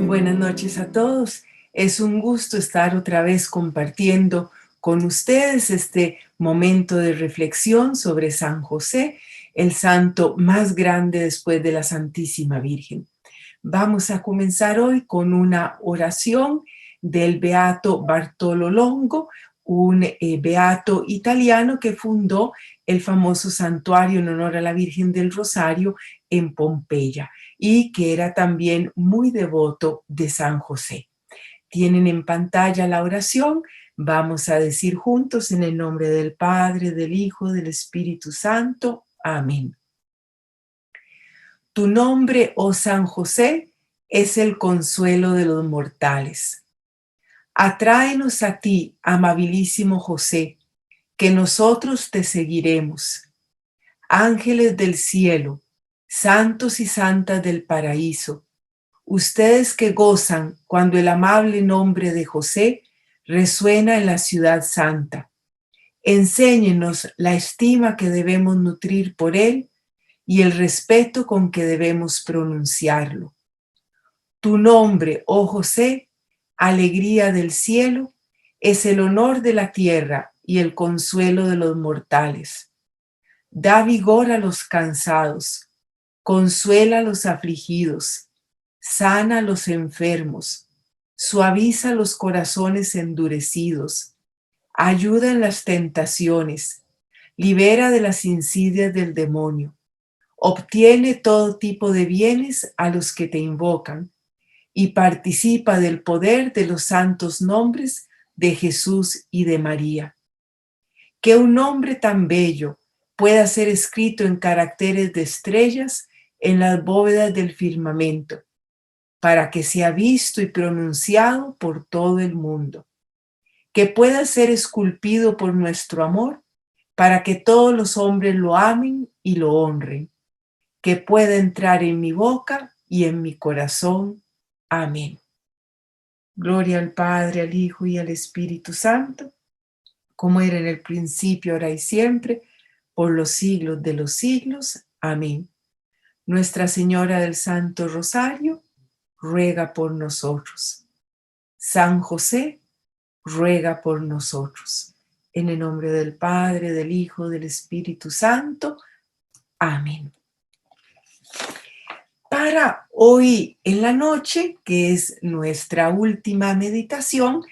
Buenas noches a todos. Es un gusto estar otra vez compartiendo con ustedes este momento de reflexión sobre San José, el santo más grande después de la Santísima Virgen. Vamos a comenzar hoy con una oración del beato Bartolo Longo, un beato italiano que fundó el famoso santuario en honor a la Virgen del Rosario en Pompeya y que era también muy devoto de San José. Tienen en pantalla la oración. Vamos a decir juntos en el nombre del Padre, del Hijo, del Espíritu Santo. Amén. Tu nombre, oh San José, es el consuelo de los mortales. Atráenos a ti, amabilísimo José, que nosotros te seguiremos. Ángeles del cielo, santos y santas del paraíso, ustedes que gozan cuando el amable nombre de José resuena en la ciudad santa, enséñenos la estima que debemos nutrir por él y el respeto con que debemos pronunciarlo. Tu nombre, oh José, alegría del cielo, es el honor de la tierra y el consuelo de los mortales. Da vigor a los cansados, consuela a los afligidos, sana a los enfermos, suaviza los corazones endurecidos, ayuda en las tentaciones, libera de las insidias del demonio, obtiene todo tipo de bienes a los que te invocan y participa del poder de los santos nombres de Jesús y de María. Que un nombre tan bello pueda ser escrito en caracteres de estrellas en las bóvedas del firmamento, para que sea visto y pronunciado por todo el mundo. Que pueda ser esculpido por nuestro amor, para que todos los hombres lo amen y lo honren. Que pueda entrar en mi boca y en mi corazón. Amén. Gloria al Padre, al Hijo y al Espíritu Santo, como era en el principio, ahora y siempre, por los siglos de los siglos. Amén. Nuestra Señora del Santo Rosario, ruega por nosotros. San José, ruega por nosotros. En el nombre del Padre, del Hijo, del Espíritu Santo. Amén. Para hoy en la noche, que es nuestra última meditación,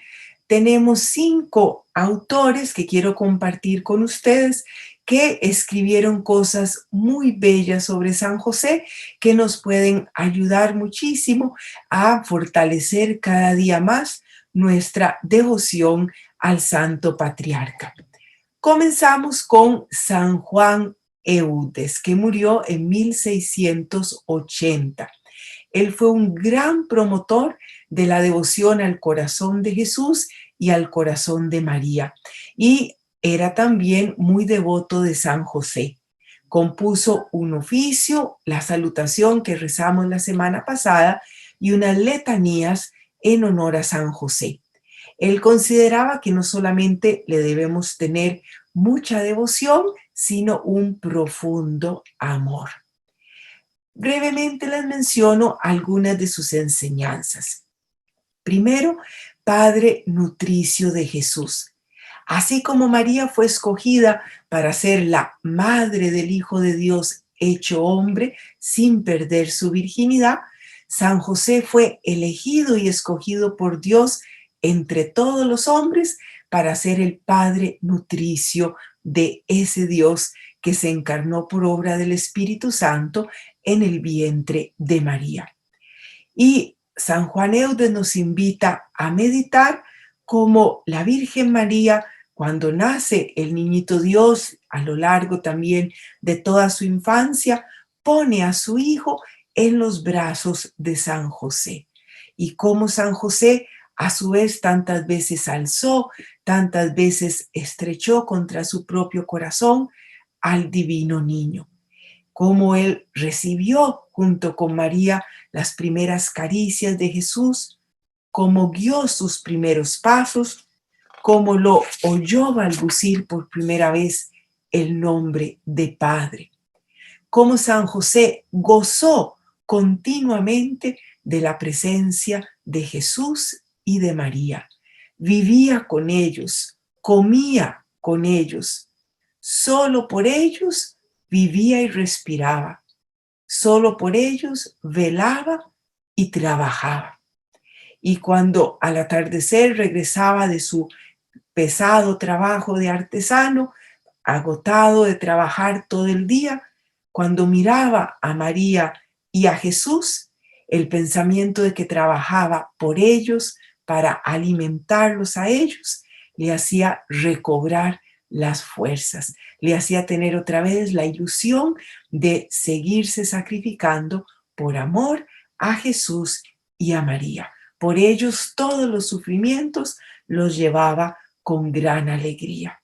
tenemos 5 autores que quiero compartir con ustedes que escribieron cosas muy bellas sobre San José que nos pueden ayudar muchísimo a fortalecer cada día más nuestra devoción al Santo Patriarca. Comenzamos con San Juan Eudes, que murió en 1680. Él fue un gran promotor de la devoción al corazón de Jesús y al corazón de María. Y era también muy devoto de San José. Compuso un oficio, la salutación que rezamos la semana pasada, y unas letanías en honor a San José. Él consideraba que no solamente le debemos tener mucha devoción, sino un profundo amor. Brevemente les menciono algunas de sus enseñanzas. Primero, Padre nutricio de Jesús. Así como María fue escogida para ser la madre del Hijo de Dios hecho hombre sin perder su virginidad, San José fue elegido y escogido por Dios entre todos los hombres para ser el Padre nutricio de ese Dios que se encarnó por obra del Espíritu Santo en el vientre de María. Y San Juan Eudes nos invita a meditar cómo la Virgen María, cuando nace el niñito Dios, a lo largo también de toda su infancia, pone a su hijo en los brazos de San José. y cómo San José a su vez tantas veces alzó, tantas veces estrechó contra su propio corazón al divino niño. Cómo él recibió junto con María las primeras caricias de Jesús, cómo guió sus primeros pasos, cómo lo oyó balbucir por primera vez el nombre de Padre, cómo San José gozó continuamente de la presencia de Jesús y de María. Vivía con ellos, comía con ellos. Solo por ellos vivía y respiraba. Solo por ellos velaba y trabajaba. Y cuando al atardecer regresaba de su pesado trabajo de artesano, agotado de trabajar todo el día, cuando miraba a María y a Jesús, el pensamiento de que trabajaba por ellos, para alimentarlos a ellos, le hacía recobrar las fuerzas, le hacía tener otra vez la ilusión de seguirse sacrificando por amor a Jesús y a María. Por ellos todos los sufrimientos los llevaba con gran alegría.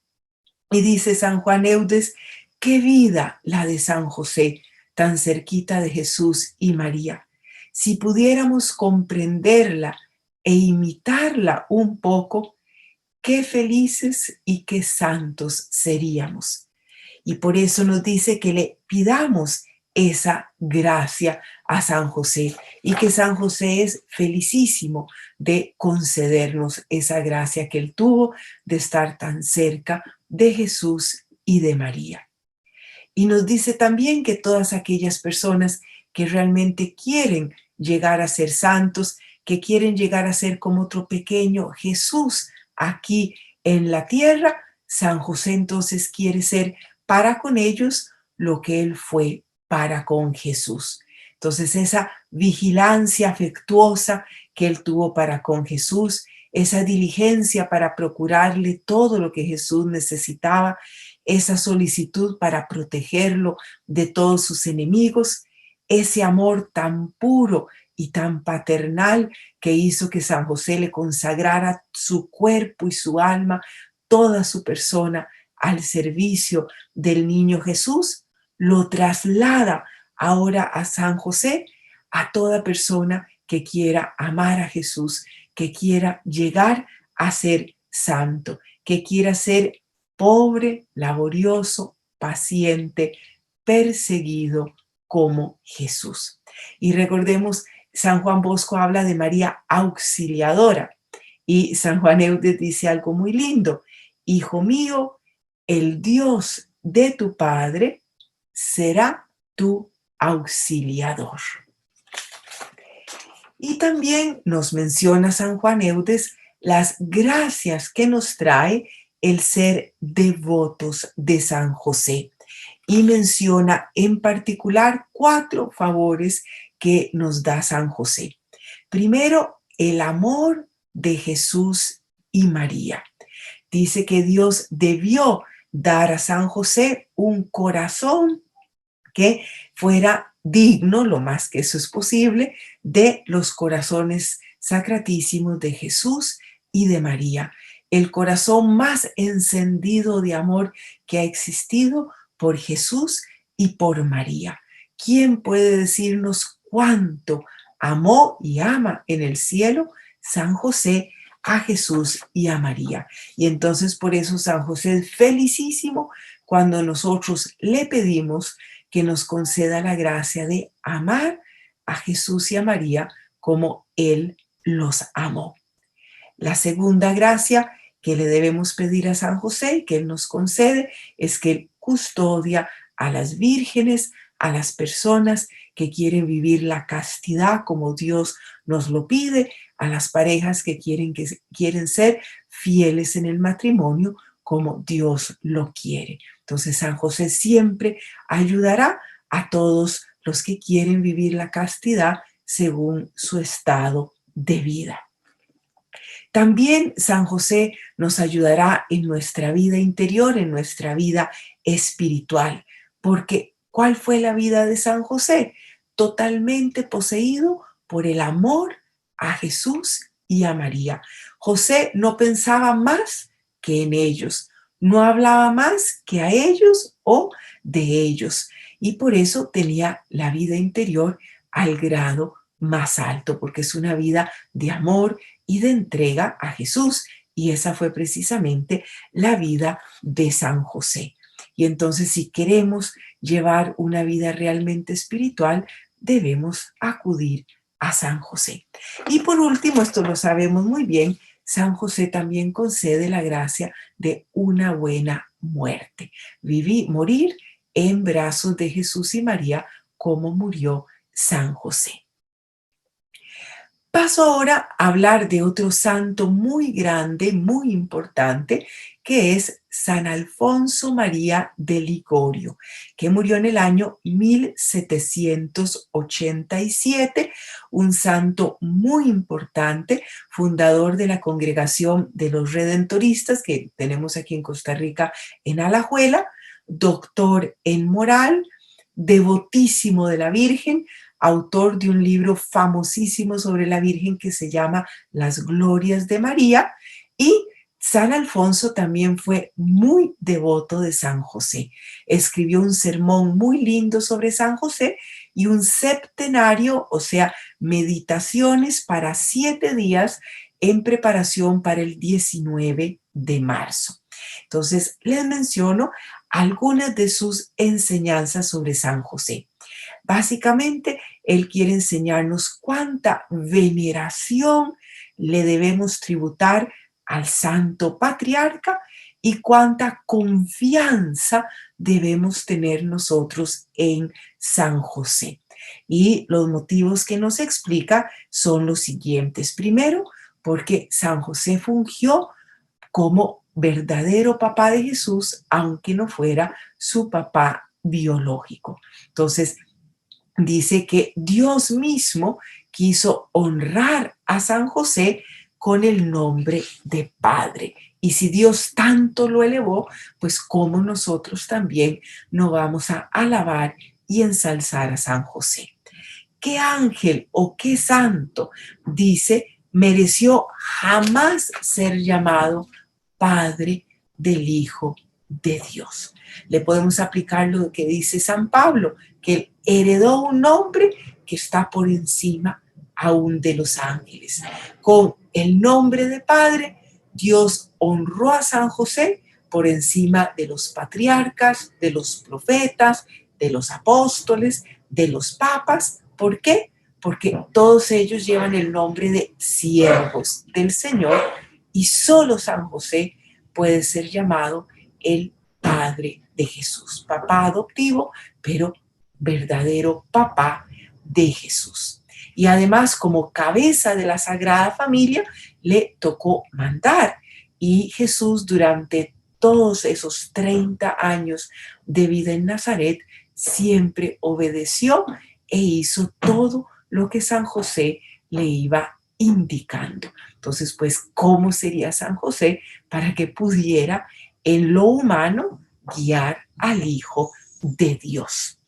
Y dice San Juan Eudes, qué vida la de San José, tan cerquita de Jesús y María. Si pudiéramos comprenderla e imitarla un poco, qué felices y qué santos seríamos. Y por eso nos dice que le pidamos esa gracia a San José y que San José es felicísimo de concedernos esa gracia que él tuvo de estar tan cerca de Jesús y de María. Y nos dice también que todas aquellas personas que realmente quieren llegar a ser santos, que quieren llegar a ser como otro pequeño Jesús aquí en la tierra, San José entonces quiere ser para con ellos lo que él fue para con Jesús. Entonces esa vigilancia afectuosa que él tuvo para con Jesús, esa diligencia para procurarle todo lo que Jesús necesitaba, esa solicitud para protegerlo de todos sus enemigos, ese amor tan puro y tan paternal que hizo que San José le consagrara su cuerpo y su alma, toda su persona al servicio del niño Jesús, lo traslada ahora a San José, a toda persona que quiera amar a Jesús, que quiera llegar a ser santo, que quiera ser pobre, laborioso, paciente, perseguido como Jesús. Y recordemos, San Juan Bosco habla de María auxiliadora y San Juan Eudes dice algo muy lindo. Hijo mío, el Dios de tu Padre será tu auxiliador. Y también nos menciona San Juan Eudes las gracias que nos trae el ser devotos de San José. Y menciona en particular 4 favores que nos da San José. Primero, el amor de Jesús y María. Dice que Dios debió dar a San José un corazón que fuera digno, lo más que eso es posible, de los corazones sacratísimos de Jesús y de María. El corazón más encendido de amor que ha existido por Jesús y por María. ¿Quién puede decirnos cuánto amó y ama en el cielo San José a Jesús y a María? Y entonces por eso San José es felicísimo cuando nosotros le pedimos que nos conceda la gracia de amar a Jesús y a María como Él los amó. La segunda gracia que le debemos pedir a San José y que Él nos concede es que Él custodia a las vírgenes, a las personas que quieren vivir la castidad como Dios nos lo pide, a las parejas que quieren ser fieles en el matrimonio como Dios lo quiere. Entonces San José siempre ayudará a todos los que quieren vivir la castidad según su estado de vida. También San José nos ayudará en nuestra vida interior, en nuestra vida espiritual, porque ¿cuál fue la vida de San José? Totalmente poseído por el amor a Jesús y a María. José no pensaba más que en ellos, no hablaba más que a ellos o de ellos, y por eso tenía la vida interior al grado más alto, porque es una vida de amor y de entrega a Jesús, y esa fue precisamente la vida de San José. Y entonces, si queremos llevar una vida realmente espiritual, debemos acudir a San José. Y por último, esto lo sabemos muy bien, San José también concede la gracia de una buena muerte. Morir en brazos de Jesús y María, como murió San José. Paso ahora a hablar de otro santo muy grande, muy importante, que es San Alfonso María de Ligorio, que murió en el año 1787, un santo muy importante, fundador de la Congregación de los Redentoristas, que tenemos aquí en Costa Rica, en Alajuela, doctor en moral, devotísimo de la Virgen, autor de un libro famosísimo sobre la Virgen que se llama Las Glorias de María, y San Alfonso también fue muy devoto de San José. Escribió un sermón muy lindo sobre San José y un septenario, o sea, meditaciones para 7 días en preparación para el 19 de marzo. Entonces, les menciono algunas de sus enseñanzas sobre San José. Básicamente, él quiere enseñarnos cuánta veneración le debemos tributar al Santo Patriarca y cuánta confianza debemos tener nosotros en San José. Y los motivos que nos explica son los siguientes. Primero, porque San José fungió como verdadero papá de Jesús, aunque no fuera su papá biológico. Entonces, dice que Dios mismo quiso honrar a San José con el nombre de Padre. Y si Dios tanto lo elevó, pues como nosotros también no vamos a alabar y ensalzar a San José. ¿Qué ángel o qué santo, dice, mereció jamás ser llamado Padre del Hijo de Dios? Le podemos aplicar lo que dice San Pablo, que él heredó un nombre que está por encima aún de los ángeles. Con el nombre de Padre, Dios honró a San José por encima de los patriarcas, de los profetas, de los apóstoles, de los papas. ¿Por qué? Porque todos ellos llevan el nombre de siervos del Señor y solo San José puede ser llamado el Padre de Jesús, papá adoptivo, pero verdadero papá de Jesús. Y además, como cabeza de la Sagrada Familia, le tocó mandar. Y Jesús, durante todos esos 30 años de vida en Nazaret, siempre obedeció e hizo todo lo que San José le iba indicando. Entonces, pues, ¿cómo sería San José para que pudiera en lo humano guiar al Hijo de Dios?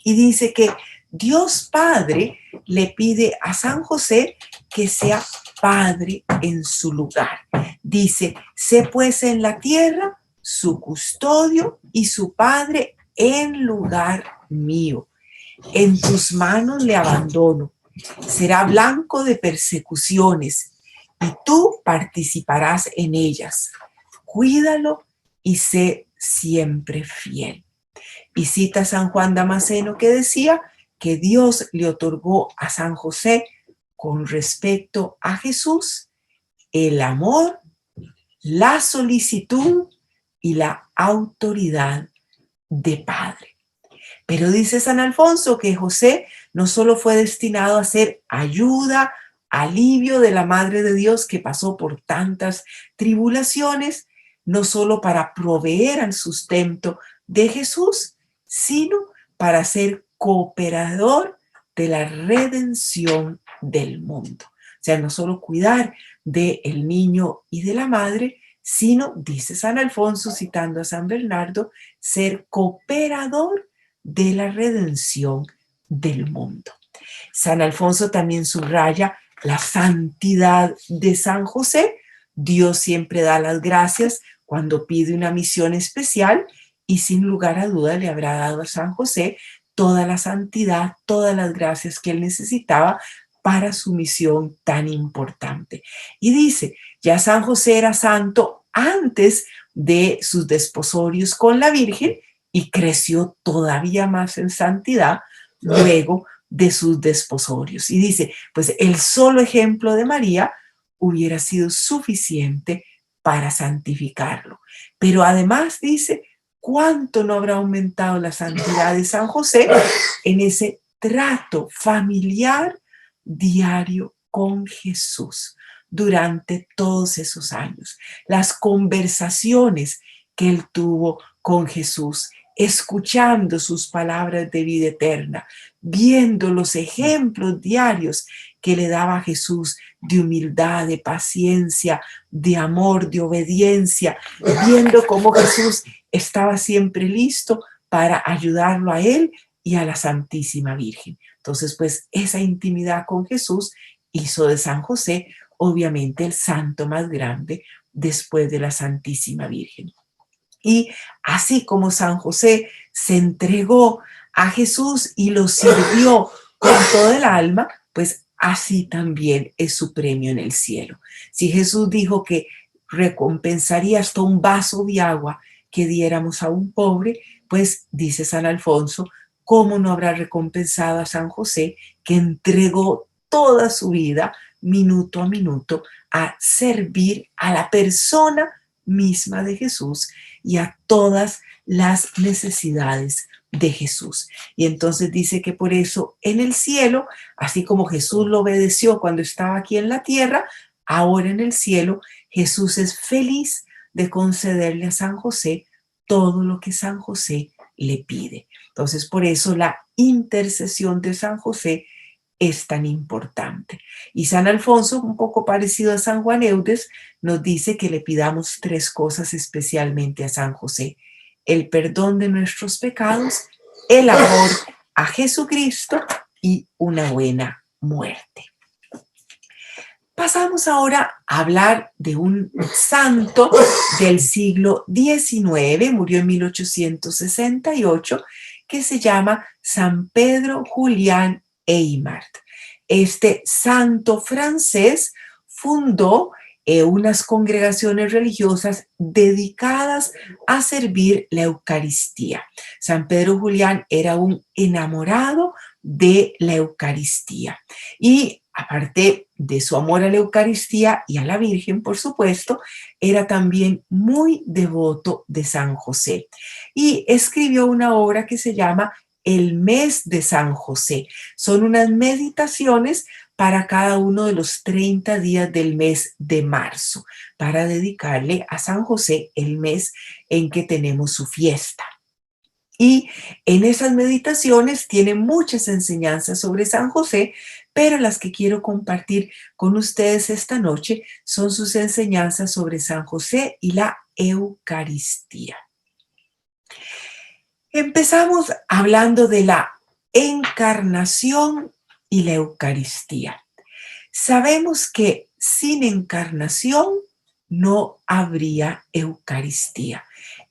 Y dice que Dios Padre le pide a San José que sea padre en su lugar. Dice, sé pues en la tierra su custodio y su padre en lugar mío. En tus manos le abandono. Será blanco de persecuciones y tú participarás en ellas. Cuídalo y sé siempre fiel. Y cita a San Juan Damasceno, que decía que Dios le otorgó a San José con respecto a Jesús el amor, la solicitud y la autoridad de padre. Pero dice San Alfonso que José no solo fue destinado a ser ayuda, alivio de la Madre de Dios que pasó por tantas tribulaciones, no solo para proveer al sustento de Jesús, sino para ser cooperador de la redención del mundo. O sea, no solo cuidar del niño y de la madre, sino, dice San Alfonso, citando a San Bernardo, ser cooperador de la redención del mundo. San Alfonso también subraya la santidad de San José. Dios siempre da las gracias cuando pide una misión especial y sin lugar a duda le habrá dado a San José toda la santidad, todas las gracias que él necesitaba para su misión tan importante. Y dice, ya San José era santo antes de sus desposorios con la Virgen y creció todavía más en santidad luego de sus desposorios. Y dice, pues el solo ejemplo de María hubiera sido suficiente para santificarlo. Pero además dice, ¿cuánto no habrá aumentado la santidad de San José en ese trato familiar diario con Jesús durante todos esos años? Las conversaciones que él tuvo con Jesús, escuchando sus palabras de vida eterna, viendo los ejemplos diarios que le daba Jesús de humildad, de paciencia, de amor, de obediencia, viendo cómo Jesús estaba siempre listo para ayudarlo a él y a la Santísima Virgen. Entonces, pues esa intimidad con Jesús hizo de San José, obviamente, el santo más grande después de la Santísima Virgen. Y así como San José se entregó a Jesús y lo sirvió con todo el alma, pues así también es su premio en el cielo. Si Jesús dijo que recompensaría hasta un vaso de agua que diéramos a un pobre, pues dice San Alfonso, ¿cómo no habrá recompensado a San José que entregó toda su vida, minuto a minuto, a servir a la persona misma de Jesús y a todas las necesidades de Jesús? Y entonces dice que por eso en el cielo, así como Jesús lo obedeció cuando estaba aquí en la tierra, ahora en el cielo Jesús es feliz de concederle a San José todo lo que San José le pide. Entonces por eso la intercesión de San José es tan importante. Y San Alfonso, un poco parecido a San Juan Eudes, nos dice que le pidamos 3 cosas especialmente a San José: el perdón de nuestros pecados, el amor a Jesucristo y una buena muerte. Pasamos ahora a hablar de un santo del siglo XIX, murió en 1868, que se llama San Pedro Julián Aymar. Este santo francés fundó unas congregaciones religiosas dedicadas a servir la Eucaristía. San Pedro Julián era un enamorado de la Eucaristía y aparte de su amor a la Eucaristía y a la Virgen, por supuesto, era también muy devoto de San José y escribió una obra que se llama El mes de San José. Son unas meditaciones para cada uno de los 30 días del mes de marzo, para dedicarle a San José el mes en que tenemos su fiesta. Y en esas meditaciones tiene muchas enseñanzas sobre San José, pero las que quiero compartir con ustedes esta noche son sus enseñanzas sobre San José y la Eucaristía. Empezamos hablando de la encarnación y la Eucaristía. Sabemos que sin encarnación no habría Eucaristía.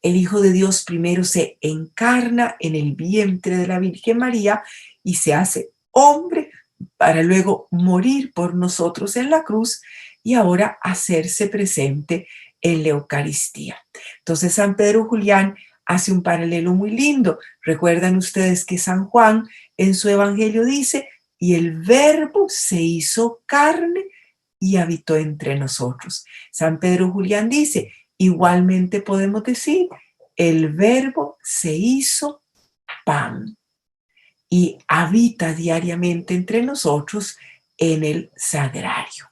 El Hijo de Dios primero se encarna en el vientre de la Virgen María y se hace hombre para luego morir por nosotros en la cruz y ahora hacerse presente en la Eucaristía. Entonces San Pedro Julián hace un paralelo muy lindo. Recuerdan ustedes que San Juan en su evangelio dice, y el Verbo se hizo carne y habitó entre nosotros. San Pedro Julián dice, igualmente podemos decir, el Verbo se hizo pan y habita diariamente entre nosotros en el sagrario.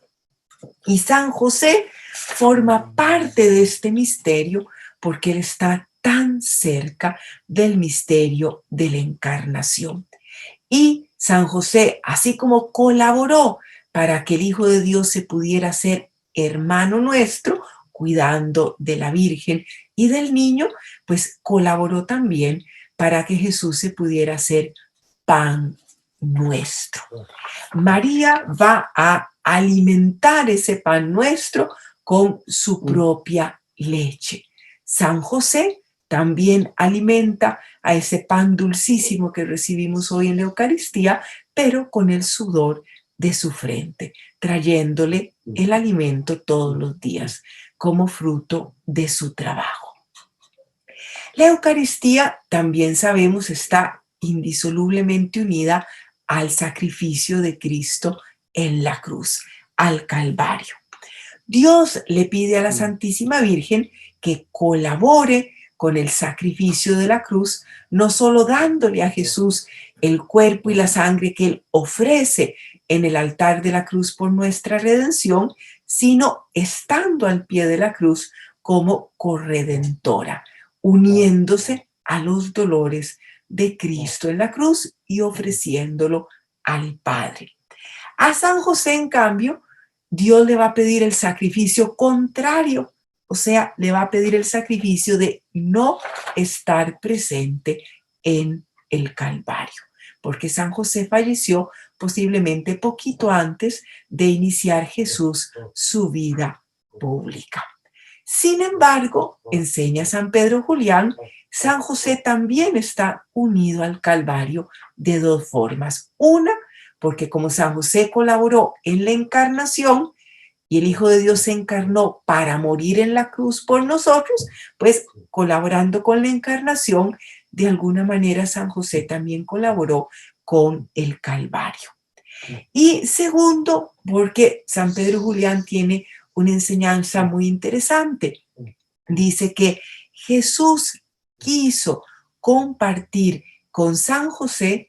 Y San José forma parte de este misterio porque él está tan cerca del misterio de la encarnación. Y San José, así como colaboró para que el Hijo de Dios se pudiera hacer hermano nuestro, cuidando de la Virgen y del niño, pues colaboró también para que Jesús se pudiera hacer pan nuestro. María va a alimentar ese pan nuestro con su propia leche. San José también alimenta a ese pan dulcísimo que recibimos hoy en la Eucaristía, pero con el sudor de su frente, trayéndole el alimento todos los días como fruto de su trabajo. La Eucaristía, también sabemos, está indisolublemente unida al sacrificio de Cristo en la cruz, al Calvario. Dios le pide a la Santísima Virgen que colabore con el sacrificio de la cruz, no solo dándole a Jesús el cuerpo y la sangre que Él ofrece en el altar de la cruz por nuestra redención, sino estando al pie de la cruz como corredentora, uniéndose a los dolores de Cristo en la cruz y ofreciéndolo al Padre. A San José, en cambio, Dios le va a pedir el sacrificio contrario, o sea, le va a pedir el sacrificio de no estar presente en el Calvario, porque San José falleció posiblemente poquito antes de iniciar Jesús su vida pública. Sin embargo, enseña San Pedro Julián, San José también está unido al Calvario de dos formas. Una, porque como San José colaboró en la encarnación y el Hijo de Dios se encarnó para morir en la cruz por nosotros, pues colaborando con la encarnación, de alguna manera San José también colaboró con el Calvario. Y segundo, porque San Pedro Julián tiene una enseñanza muy interesante. Dice que Jesús quiso compartir con San José,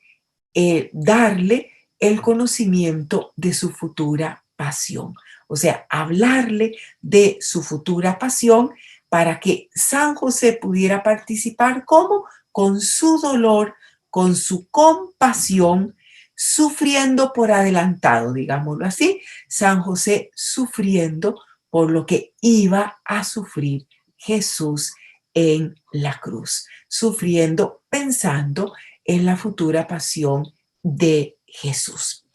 darle el conocimiento de su futura pasión. O sea, hablarle de su futura pasión para que San José pudiera participar. ¿Cómo? Con su dolor, con su compasión, sufriendo por adelantado, digámoslo así, San José sufriendo por lo que iba a sufrir Jesús en la cruz, sufriendo pensando en la futura pasión de Jesús.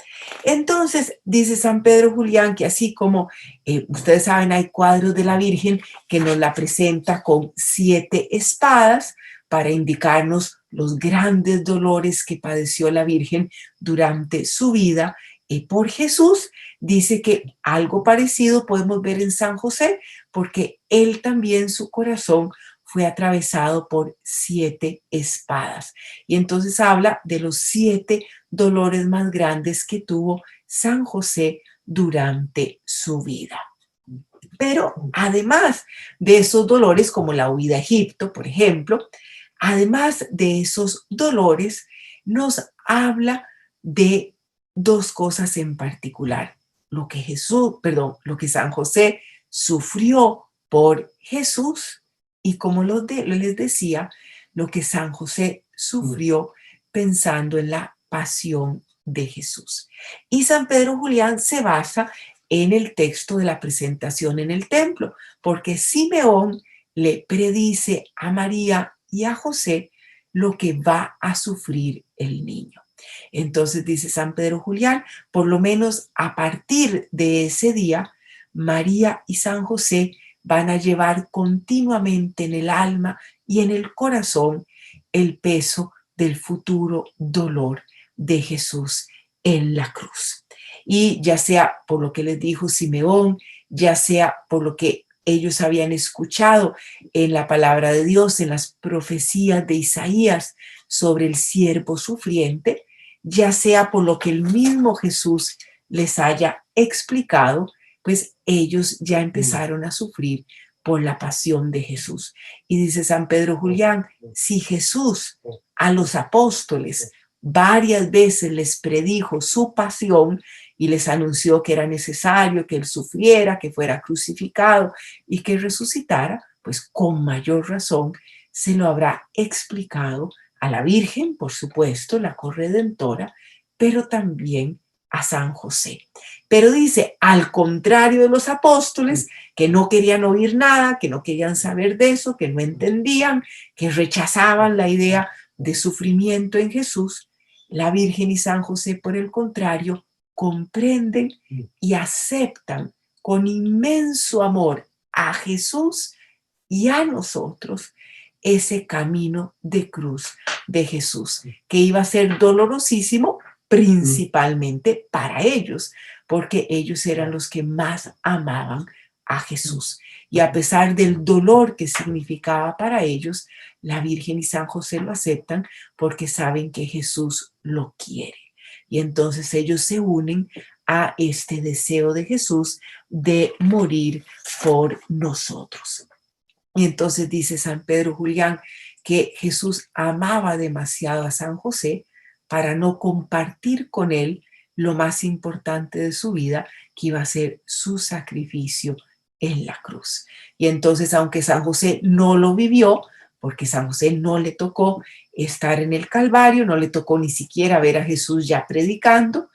Entonces, dice San Pedro Julián que así como ustedes saben, hay cuadros de la Virgen que nos la presenta con 7 espadas para indicarnos los grandes dolores que padeció la Virgen durante su vida por Jesús. Dice que algo parecido podemos ver en San José, porque él también, su corazón fue atravesado por 7 espadas. Y entonces habla de los 7 dolores más grandes que tuvo San José durante su vida. Pero además de esos dolores, como la huida a Egipto, por ejemplo, además de esos dolores, nos habla de 2 cosas en particular. Lo que San José sufrió por Jesús y como les decía, lo que San José sufrió pensando en la pasión de Jesús. Y San Pedro Julián se basa en el texto de la presentación en el templo, porque Simeón le predice a María y a José lo que va a sufrir el niño. Entonces dice San Pedro Julián, por lo menos a partir de ese día, María y San José van a llevar continuamente en el alma y en el corazón el peso del futuro dolor de Jesús en la cruz. Y ya sea por lo que les dijo Simeón, ya sea por lo que ellos habían escuchado en la palabra de Dios, en las profecías de Isaías sobre el siervo sufriente, ya sea por lo que el mismo Jesús les haya explicado, pues ellos ya empezaron a sufrir por la pasión de Jesús. Y dice San Pedro Julián, si Jesús a los apóstoles varias veces les predijo su pasión y les anunció que era necesario que él sufriera, que fuera crucificado y que resucitara, pues con mayor razón se lo habrá explicado a la Virgen, por supuesto, la corredentora, pero también a San José. Pero dice, al contrario de los apóstoles, que no querían oír nada, que no querían saber de eso, que no entendían, que rechazaban la idea de sufrimiento en Jesús, la Virgen y San José, por el contrario, comprenden y aceptan con inmenso amor a Jesús y a nosotros ese camino de cruz de Jesús, que iba a ser dolorosísimo principalmente para ellos, porque ellos eran los que más amaban a Jesús. Y a pesar del dolor que significaba para ellos, la Virgen y San José lo aceptan porque saben que Jesús lo quiere. Y entonces ellos se unen a este deseo de Jesús de morir por nosotros. Y entonces dice San Pedro Julián que Jesús amaba demasiado a San José para no compartir con él lo más importante de su vida, que iba a ser su sacrificio en la cruz. Y entonces, aunque San José no lo vivió, porque San José no le tocó estar en el Calvario, no le tocó ni siquiera ver a Jesús ya predicando,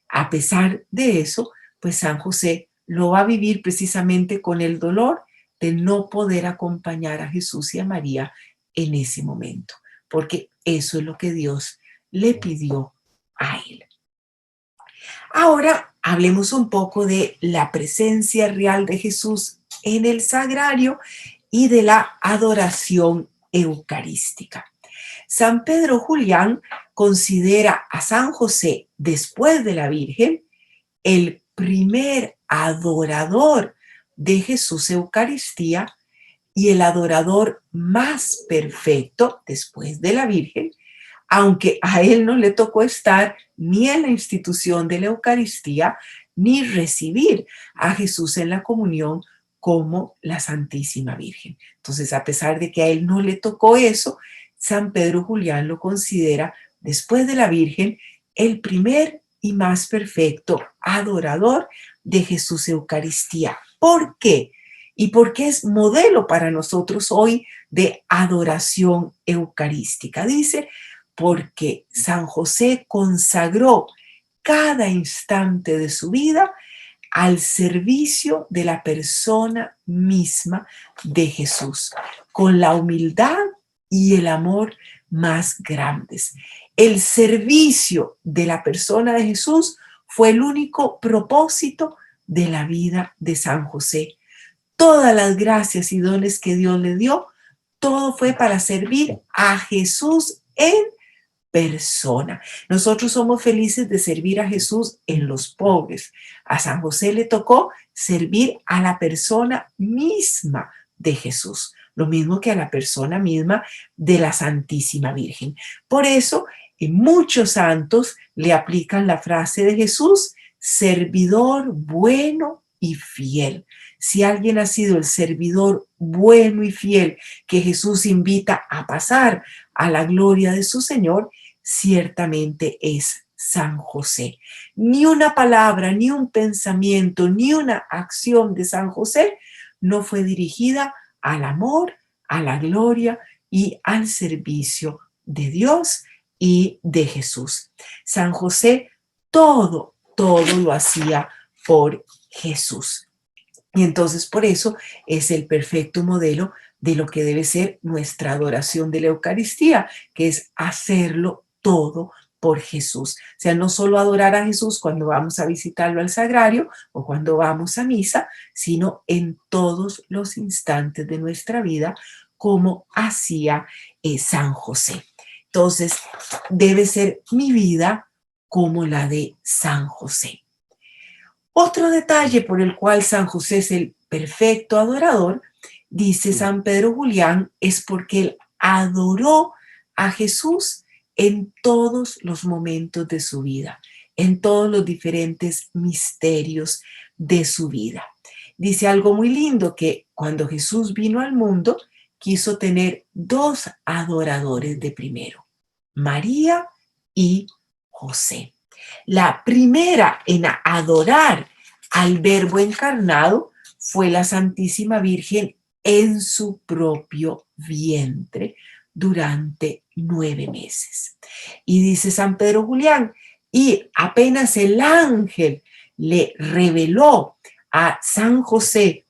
a pesar de eso, pues San José lo va a vivir precisamente con el dolor de no poder acompañar a Jesús y a María en ese momento, porque eso es lo que Dios le pidió a él. Ahora hablemos un poco de la presencia real de Jesús en el sagrario y de la adoración eucarística. San Pedro Julián considera a San José, después de la Virgen, el primer adorador de Jesús Eucaristía y el adorador más perfecto después de la Virgen, aunque a él no le tocó estar ni en la institución de la Eucaristía, ni recibir a Jesús en la comunión como la Santísima Virgen. Entonces, a pesar de que a él no le tocó eso, San Pedro Julián lo considera, después de la Virgen, el primer y más perfecto adorador de Jesús Eucaristía. ¿Por qué? Y porque es modelo para nosotros hoy de adoración eucarística. Dice, porque San José consagró cada instante de su vida al servicio de la persona misma de Jesús, con la humildad y el amor más grandes. El servicio de la persona de Jesús fue el único propósito de la vida de San José. Todas las gracias y dones que Dios le dio, todo fue para servir a Jesús en persona. Nosotros somos felices de servir a Jesús en los pobres. A San José le tocó servir a la persona misma de Jesús, lo mismo que a la persona misma de la Santísima Virgen. Por eso, muchos santos le aplican la frase de Jesús, servidor bueno y fiel. Si alguien ha sido el servidor bueno y fiel que Jesús invita a pasar a la gloria de su Señor, ciertamente es San José. Ni una palabra, ni un pensamiento, ni una acción de San José no fue dirigida al amor, a la gloria y al servicio de Dios y de Jesús. San José todo lo hacía por Jesús. Y entonces por eso es el perfecto modelo de lo que debe ser nuestra adoración de la Eucaristía, que es hacerlo todo por Jesús. O sea, no solo adorar a Jesús cuando vamos a visitarlo al sagrario o cuando vamos a misa, sino en todos los instantes de nuestra vida, como hacía San José. Entonces, debe ser mi vida como la de San José. Otro detalle por el cual San José es el perfecto adorador, dice San Pedro Julián, es porque él adoró a Jesús en todos los momentos de su vida, en todos los diferentes misterios de su vida. Dice algo muy lindo, que cuando Jesús vino al mundo, quiso tener dos adoradores de primero, María y José. La primera en adorar al Verbo encarnado fue la Santísima Virgen en su propio vientre durante 9 meses. Y dice San Pedro Julián, y apenas el ángel le reveló a San José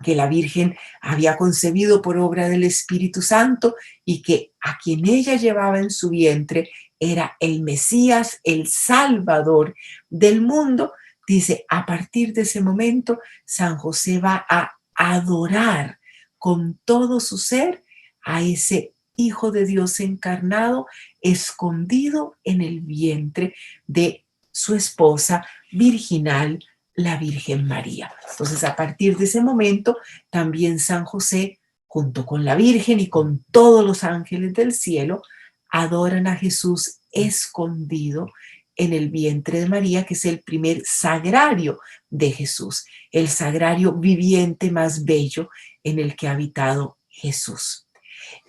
que la Virgen había concebido por obra del Espíritu Santo y que a quien ella llevaba en su vientre era el Mesías, el Salvador del mundo. Dice, a partir de ese momento, San José va a adorar con todo su ser a ese Hijo de Dios encarnado, escondido en el vientre de su esposa virginal, la Virgen María. Entonces, a partir de ese momento, también San José, junto con la Virgen y con todos los ángeles del cielo, adoran a Jesús escondido en el vientre de María, que es el primer sagrario de Jesús, el sagrario viviente más bello en el que ha habitado Jesús.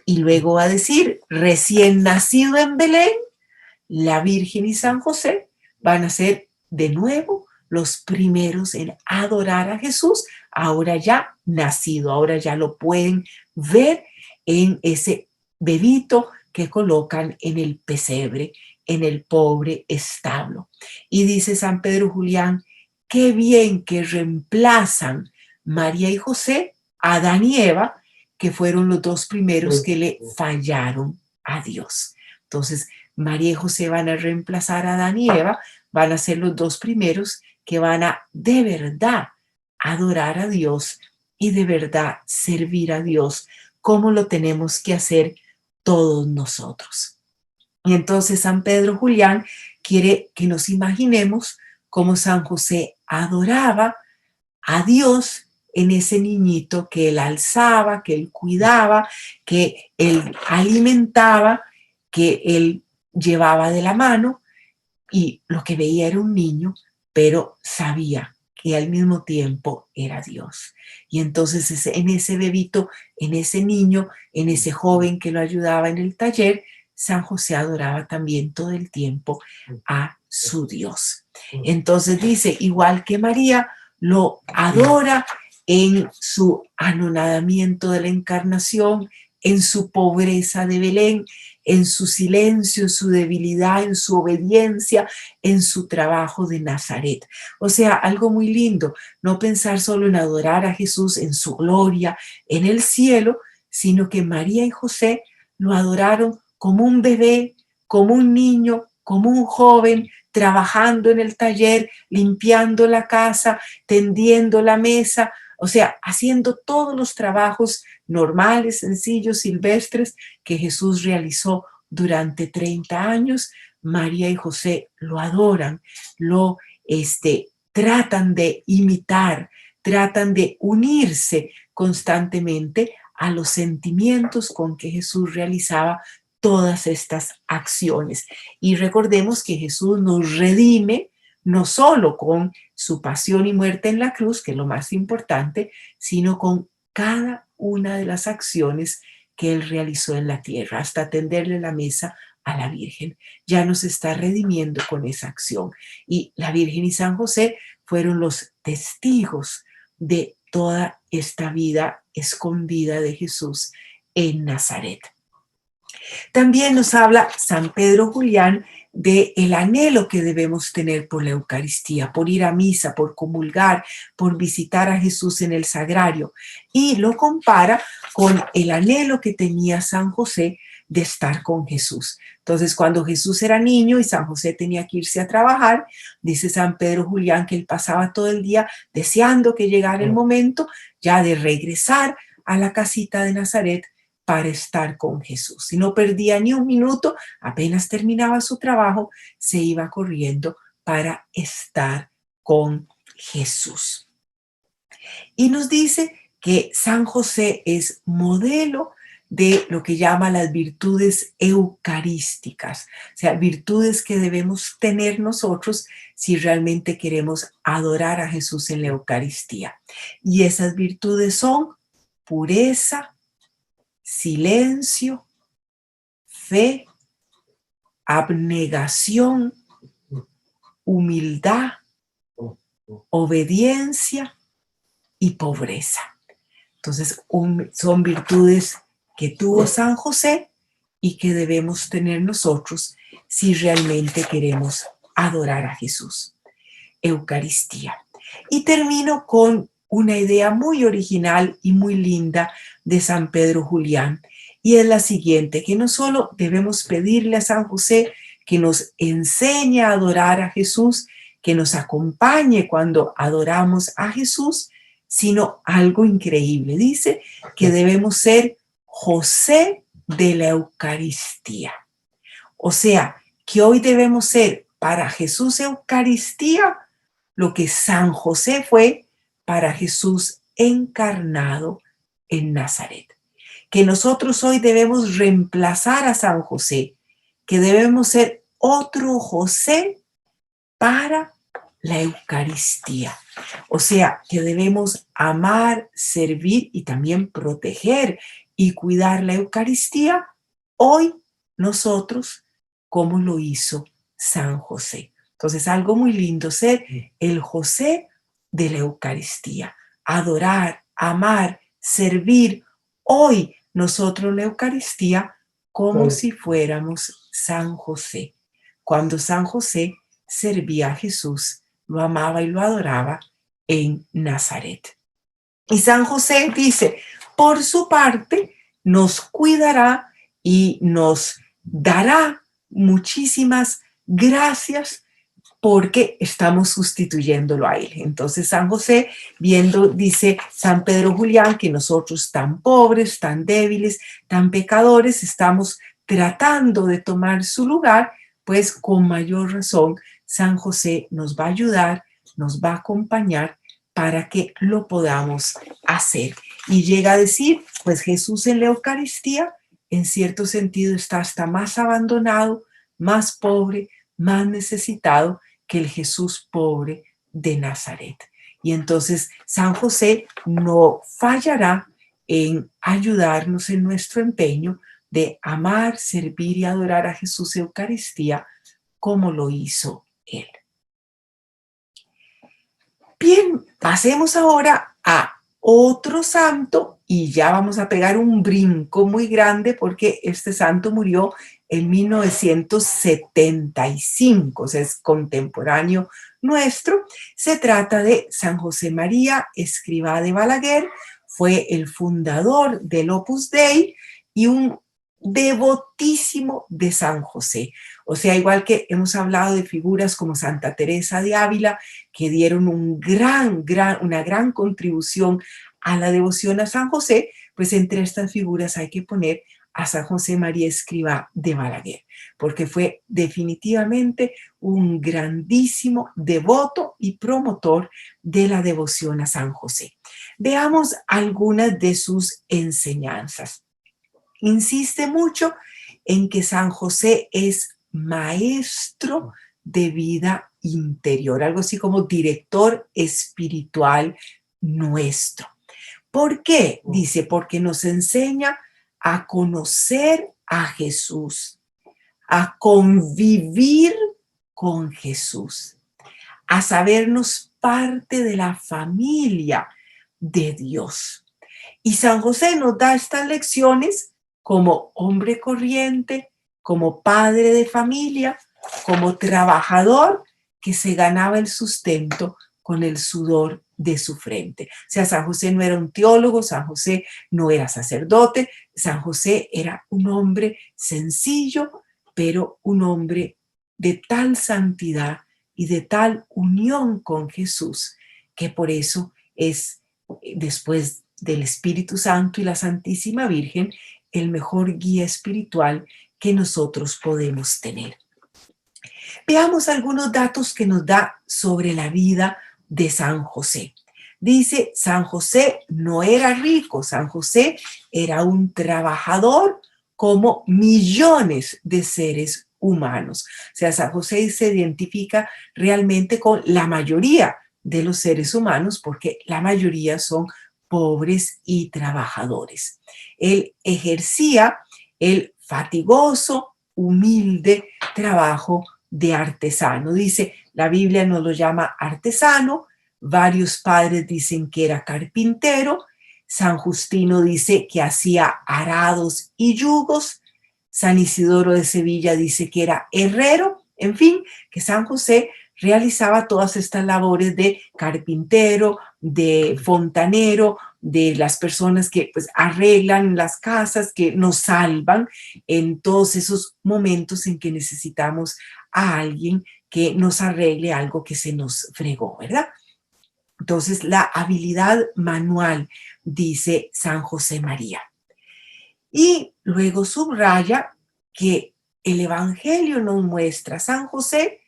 Y luego va a decir, recién nacido en Belén, la Virgen y San José van a ser de nuevo los primeros en adorar a Jesús, ahora ya nacido, ahora ya lo pueden ver en ese bebito que colocan en el pesebre, en el pobre establo. Y dice San Pedro Julián, qué bien que reemplazan María y José, Adán y Eva, que fueron los dos primeros que le fallaron a Dios. Entonces, María y José van a reemplazar a Adán y Eva, van a ser los dos primeros que van a de verdad adorar a Dios y de verdad servir a Dios como lo tenemos que hacer todos nosotros. Y entonces San Pedro Julián quiere que nos imaginemos cómo San José adoraba a Dios en ese niñito que él alzaba, que él cuidaba, que él alimentaba, que él llevaba de la mano, y lo que veía era un niño, pero sabía que al mismo tiempo era Dios. Y entonces en ese bebito, en ese niño, en ese joven que lo ayudaba en el taller, San José adoraba también todo el tiempo a su Dios. Entonces dice, igual que María, lo adora en su anonadamiento de la encarnación, en su pobreza de Belén, en su silencio, en su debilidad, en su obediencia, en su trabajo de Nazaret. O sea, algo muy lindo, no pensar solo en adorar a Jesús en su gloria, en el cielo, sino que María y José lo adoraron como un bebé, como un niño, como un joven, trabajando en el taller, limpiando la casa, tendiendo la mesa, o sea, haciendo todos los trabajos normales, sencillos, silvestres que Jesús realizó durante 30 años. María y José lo adoran, lo tratan de imitar, tratan de unirse constantemente a los sentimientos con que Jesús realizaba todas estas acciones. Y recordemos que Jesús nos redime no solo con su pasión y muerte en la cruz, que es lo más importante, sino con cada una de las acciones que él realizó en la tierra, hasta tenderle la mesa a la Virgen. Ya nos está redimiendo con esa acción. Y la Virgen y San José fueron los testigos de toda esta vida escondida de Jesús en Nazaret. También nos habla San Pedro Julián del anhelo que debemos tener por la Eucaristía, por ir a misa, por comulgar, por visitar a Jesús en el sagrario, y lo compara con el anhelo que tenía San José de estar con Jesús. Entonces, cuando Jesús era niño y San José tenía que irse a trabajar, dice San Pedro Julián que él pasaba todo el día deseando que llegara el momento ya de regresar a la casita de Nazaret para estar con Jesús. Si no perdía ni un minuto, apenas terminaba su trabajo, se iba corriendo para estar con Jesús. Y nos dice que San José es modelo de lo que llama las virtudes eucarísticas, o sea, virtudes que debemos tener nosotros si realmente queremos adorar a Jesús en la Eucaristía. Y esas virtudes son pureza, silencio, fe, abnegación, humildad, obediencia y pobreza. Entonces, son virtudes que tuvo San José y que debemos tener nosotros si realmente queremos adorar a Jesús. Eucaristía. Y termino con una idea muy original y muy linda de San Pedro Julián. Y es la siguiente, que no solo debemos pedirle a San José que nos enseñe a adorar a Jesús, que nos acompañe cuando adoramos a Jesús, sino algo increíble. Dice que debemos ser José de la Eucaristía. O sea, que hoy debemos ser para Jesús Eucaristía lo que San José fue para Jesús encarnado en Nazaret. Que nosotros hoy debemos reemplazar a San José, que debemos ser otro José para la Eucaristía. O sea, que debemos amar, servir y también proteger y cuidar la Eucaristía hoy nosotros, como lo hizo San José. Entonces, algo muy lindo, ser el José de la Eucaristía. Adorar, amar, servir hoy nosotros la Eucaristía como si fuéramos San José. Cuando San José servía a Jesús, lo amaba y lo adoraba en Nazaret. Y San José dice, por su parte, nos cuidará y nos dará muchísimas gracias porque estamos sustituyéndolo a él. Entonces San José, viendo, dice San Pedro Julián, que nosotros tan pobres, tan débiles, tan pecadores, estamos tratando de tomar su lugar, pues con mayor razón San José nos va a ayudar, nos va a acompañar para que lo podamos hacer. Y llega a decir, pues Jesús en la Eucaristía, en cierto sentido, está hasta más abandonado, más pobre, más necesitado que el Jesús pobre de Nazaret. Y entonces San José no fallará en ayudarnos en nuestro empeño de amar, servir y adorar a Jesús Eucaristía como lo hizo él. Bien, pasemos ahora a otro santo y ya vamos a pegar un brinco muy grande porque este santo murió en 1975, o sea, es contemporáneo nuestro. Se trata de San José María Escrivá de Balaguer, fue el fundador del Opus Dei y un devotísimo de San José. O sea, igual que hemos hablado de figuras como Santa Teresa de Ávila, que dieron una gran contribución a la devoción a San José, pues entre estas figuras hay que poner a San José María Escrivá de Balaguer, porque fue definitivamente un grandísimo devoto y promotor de la devoción a San José. Veamos algunas de sus enseñanzas. Insiste mucho en que San José es maestro de vida interior, algo así como director espiritual nuestro. ¿Por qué? Dice, porque nos enseña a conocer a Jesús, a convivir con Jesús, a sabernos parte de la familia de Dios. Y San José nos da estas lecciones como hombre corriente, como padre de familia, como trabajador que se ganaba el sustento con el sudor de su frente. O sea, San José no era un teólogo, San José no era sacerdote, San José era un hombre sencillo, pero un hombre de tal santidad y de tal unión con Jesús, que por eso es, después del Espíritu Santo y la Santísima Virgen, el mejor guía espiritual que nosotros podemos tener. Veamos algunos datos que nos da sobre la vida de San José. Dice, San José no era rico, San José era un trabajador como millones de seres humanos. O sea, San José se identifica realmente con la mayoría de los seres humanos porque la mayoría son pobres y trabajadores. Él ejercía el fatigoso, humilde trabajo de artesano. Dice, la Biblia nos lo llama artesano, varios padres dicen que era carpintero, San Justino dice que hacía arados y yugos, San Isidoro de Sevilla dice que era herrero, en fin, que San José realizaba todas estas labores de carpintero, de fontanero, de las personas que pues arreglan las casas, que nos salvan en todos esos momentos en que necesitamos a alguien que nos arregle algo que se nos fregó, ¿verdad? Entonces, la habilidad manual, dice San José María. Y luego subraya que el Evangelio nos muestra a San José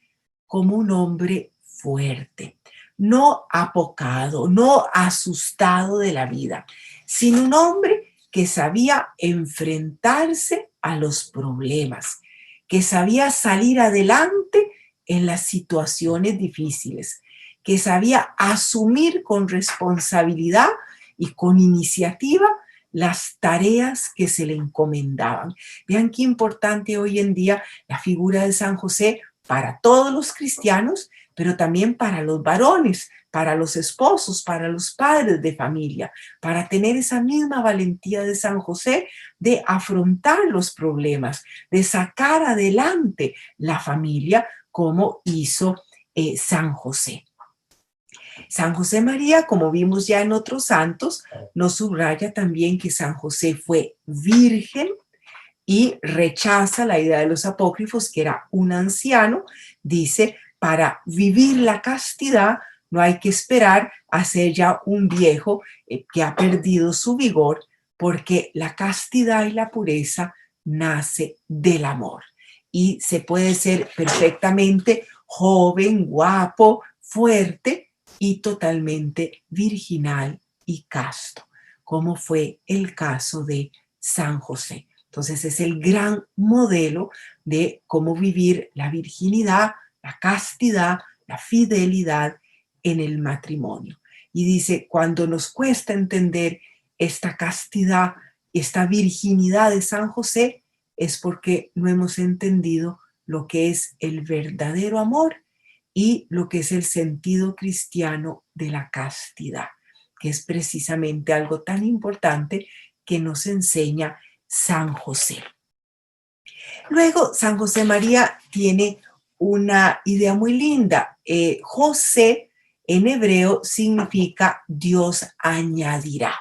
como un hombre fuerte, no apocado, no asustado de la vida, sino un hombre que sabía enfrentarse a los problemas, que sabía salir adelante en las situaciones difíciles, que sabía asumir con responsabilidad y con iniciativa las tareas que se le encomendaban. Vean qué importante hoy en día la figura de San José para todos los cristianos, pero también para los varones, para los esposos, para los padres de familia, para tener esa misma valentía de San José de afrontar los problemas, de sacar adelante la familia como hizo San José. San José María, como vimos ya en otros santos, nos subraya también que San José fue virgen y rechaza la idea de los apócrifos, que era un anciano. Dice, para vivir la castidad no hay que esperar a ser ya un viejo que ha perdido su vigor, porque la castidad y la pureza nace del amor. Y se puede ser perfectamente joven, guapo, fuerte y totalmente virginal y casto, como fue el caso de San José. Entonces es el gran modelo de cómo vivir la virginidad, la castidad, la fidelidad en el matrimonio. Y dice, cuando nos cuesta entender esta castidad, esta virginidad de San José, es porque no hemos entendido lo que es el verdadero amor y lo que es el sentido cristiano de la castidad, que es precisamente algo tan importante que nos enseña San José. Luego, San José María tiene una idea muy linda. José en hebreo significa Dios añadirá.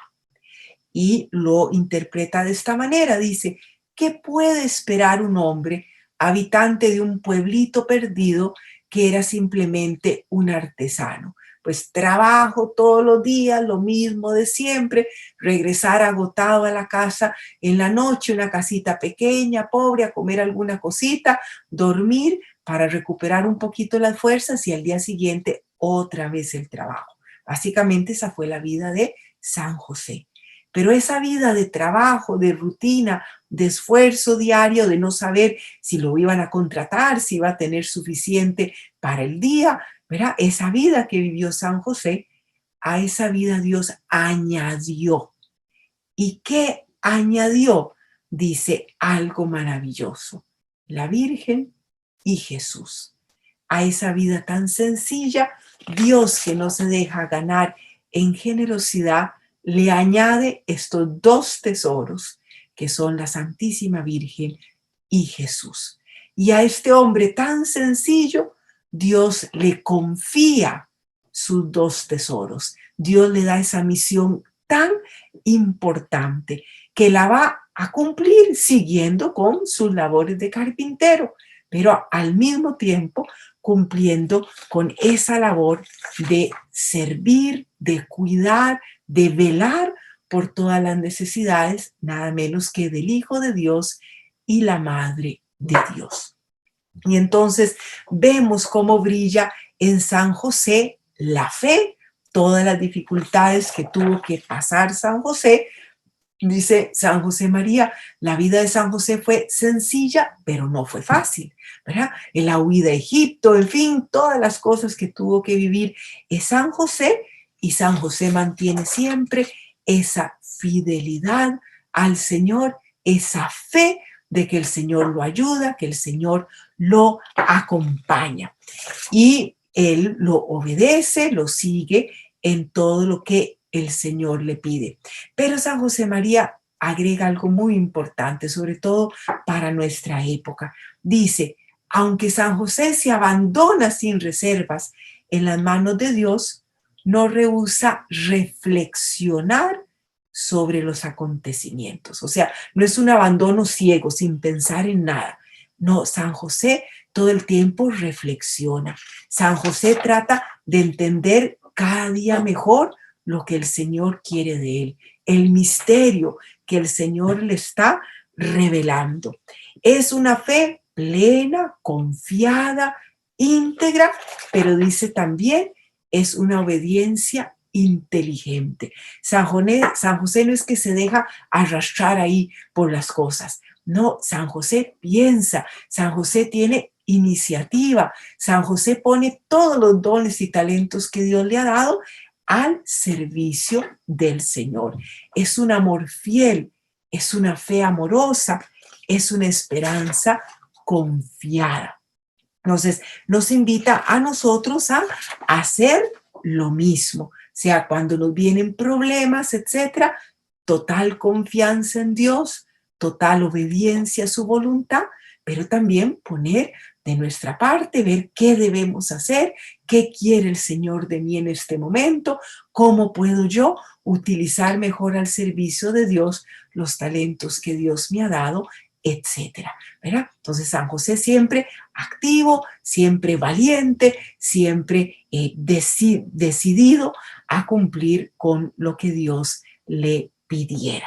Y lo interpreta de esta manera. Dice, ¿qué puede esperar un hombre, habitante de un pueblito perdido, que era simplemente un artesano? Pues trabajo todos los días, lo mismo de siempre, regresar agotado a la casa en la noche, una casita pequeña, pobre, a comer alguna cosita, dormir para recuperar un poquito las fuerzas y al día siguiente otra vez el trabajo. Básicamente esa fue la vida de San José. Pero esa vida de trabajo, de rutina, de esfuerzo diario, de no saber si lo iban a contratar, si iba a tener suficiente para el día, ¿verdad? Esa vida que vivió San José, a esa vida Dios añadió. ¿Y qué añadió? Dice algo maravilloso. La Virgen y Jesús. A esa vida tan sencilla, Dios, que no se deja ganar en generosidad, le añade estos dos tesoros, que son la Santísima Virgen y Jesús. Y a este hombre tan sencillo, Dios le confía sus dos tesoros. Dios le da esa misión tan importante que la va a cumplir siguiendo con sus labores de carpintero, pero al mismo tiempo cumpliendo con esa labor de servir, de cuidar, de velar por todas las necesidades, nada menos que del Hijo de Dios y la Madre de Dios. Y entonces vemos cómo brilla en San José la fe, todas las dificultades que tuvo que pasar San José. Dice San José María, la vida de San José fue sencilla, pero no fue fácil, ¿verdad? En la huida a Egipto, en fin, todas las cosas que tuvo que vivir es San José, y San José mantiene siempre esa fidelidad al Señor, esa fe de que el Señor lo ayuda, que el Señor lo acompaña. Y él lo obedece, lo sigue en todo lo que el Señor le pide. Pero San José María agrega algo muy importante, sobre todo para nuestra época. Dice, aunque San José se abandona sin reservas en las manos de Dios, no rehúsa reflexionar sobre los acontecimientos. O sea, no es un abandono ciego, sin pensar en nada. No, San José todo el tiempo reflexiona. San José trata de entender cada día mejor lo que el Señor quiere de él, el misterio que el Señor le está revelando. Es una fe plena, confiada, íntegra, pero dice también es una obediencia inteligente. San José no es que se deja arrastrar ahí por las cosas. No, San José piensa, San José tiene iniciativa, San José pone todos los dones y talentos que Dios le ha dado al servicio del Señor. Es un amor fiel, es una fe amorosa, es una esperanza confiada. Entonces, nos invita a nosotros a hacer lo mismo. O sea, cuando nos vienen problemas, etcétera, total confianza en Dios, total obediencia a su voluntad, pero también poner de nuestra parte, ver qué debemos hacer, qué quiere el Señor de mí en este momento, cómo puedo yo utilizar mejor al servicio de Dios los talentos que Dios me ha dado, etcétera. ¿Verdad? Entonces, San José siempre activo, siempre valiente, siempre decidido a cumplir con lo que Dios le pidiera.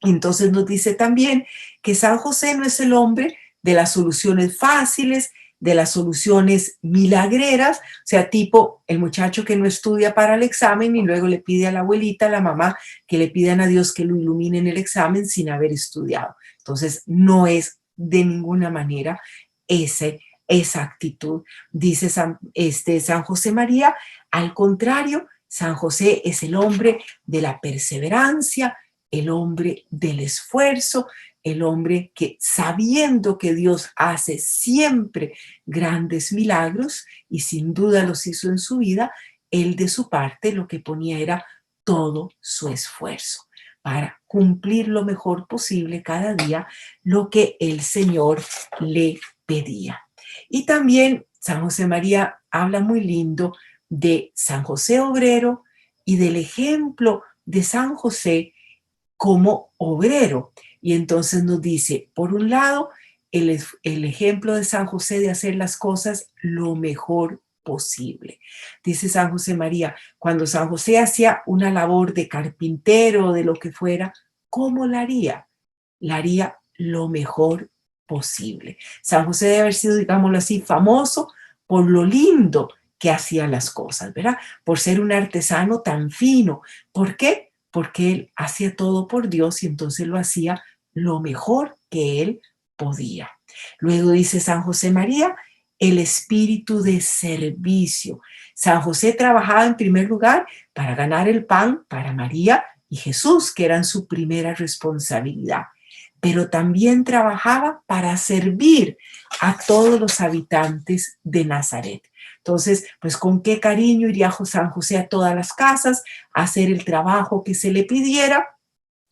Entonces nos dice también que San José no es el hombre de las soluciones fáciles, de las soluciones milagreras, o sea, tipo el muchacho que no estudia para el examen y luego le pide a la abuelita, a la mamá, que le pidan a Dios que lo ilumine en el examen sin haber estudiado. Entonces, no es de ninguna manera esa actitud. Dice San José María, al contrario, San José es el hombre de la perseverancia, el hombre del esfuerzo, el hombre que sabiendo que Dios hace siempre grandes milagros y sin duda los hizo en su vida, él de su parte lo que ponía era todo su esfuerzo para cumplir lo mejor posible cada día lo que el Señor le pedía. Y también San José María habla muy lindo de San José obrero y del ejemplo de San José como obrero. Y entonces nos dice, por un lado, el ejemplo de San José de hacer las cosas lo mejor posible. Dice San José María, cuando San José hacía una labor de carpintero o de lo que fuera, ¿cómo la haría? La haría lo mejor posible. San José debe haber sido, digámoslo así, famoso por lo lindo que hacía las cosas, ¿verdad? Por ser un artesano tan fino. ¿Por qué? Porque él hacía todo por Dios y entonces lo hacía lo mejor que él podía. Luego dice San José María, el espíritu de servicio. San José trabajaba en primer lugar para ganar el pan para María y Jesús, que eran su primera responsabilidad, pero también trabajaba para servir a todos los habitantes de Nazaret. Entonces, pues con qué cariño iría San José a todas las casas a hacer el trabajo que se le pidiera.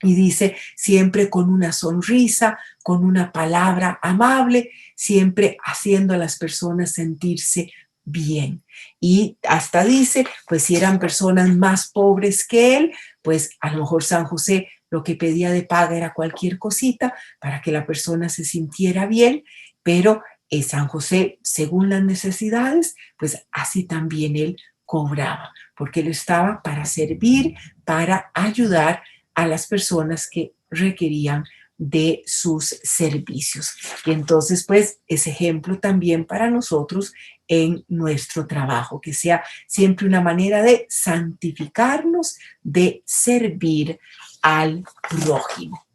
Y dice, siempre con una sonrisa, con una palabra amable, siempre haciendo a las personas sentirse bien. Y hasta dice, pues si eran personas más pobres que él, pues a lo mejor San José lo que pedía de paga era cualquier cosita para que la persona se sintiera bien, pero San José, según las necesidades, pues así también él cobraba, porque él estaba para servir, para ayudar a las personas que requerían de sus servicios. Y entonces, pues, es ejemplo también para nosotros en nuestro trabajo, que sea siempre una manera de santificarnos, de servir al prójimo.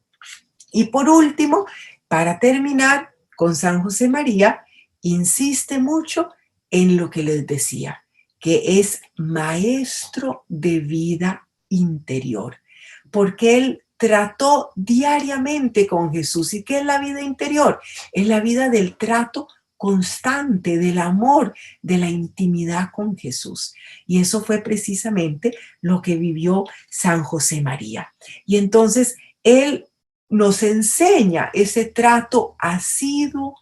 Y por último, para terminar, con San José María, insiste mucho en lo que les decía, que es maestro de vida interior, porque él trató diariamente con Jesús. ¿Y qué es la vida interior? Es la vida del trato constante, del amor, de la intimidad con Jesús. Y eso fue precisamente lo que vivió San José María. Y entonces él nos enseña ese trato asiduo,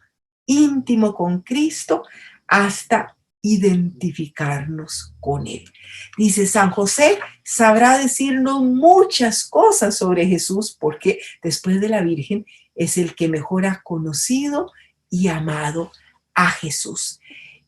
íntimo con Cristo, hasta identificarnos con Él. Dice, San José sabrá decirnos muchas cosas sobre Jesús porque después de la Virgen es el que mejor ha conocido y amado a Jesús.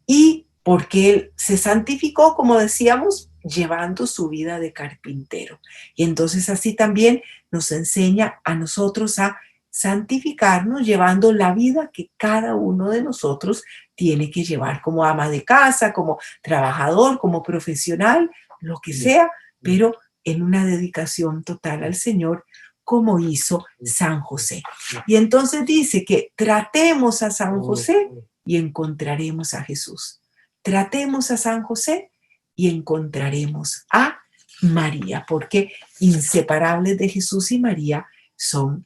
Y porque Él se santificó, como decíamos, llevando su vida de carpintero. Y entonces así también nos enseña a nosotros a santificarnos llevando la vida que cada uno de nosotros tiene que llevar como ama de casa, como trabajador, como profesional, lo que sea, pero en una dedicación total al Señor, como hizo San José. Y entonces dice que tratemos a San José y encontraremos a Jesús. Tratemos a San José y encontraremos a María, porque inseparables de Jesús y María son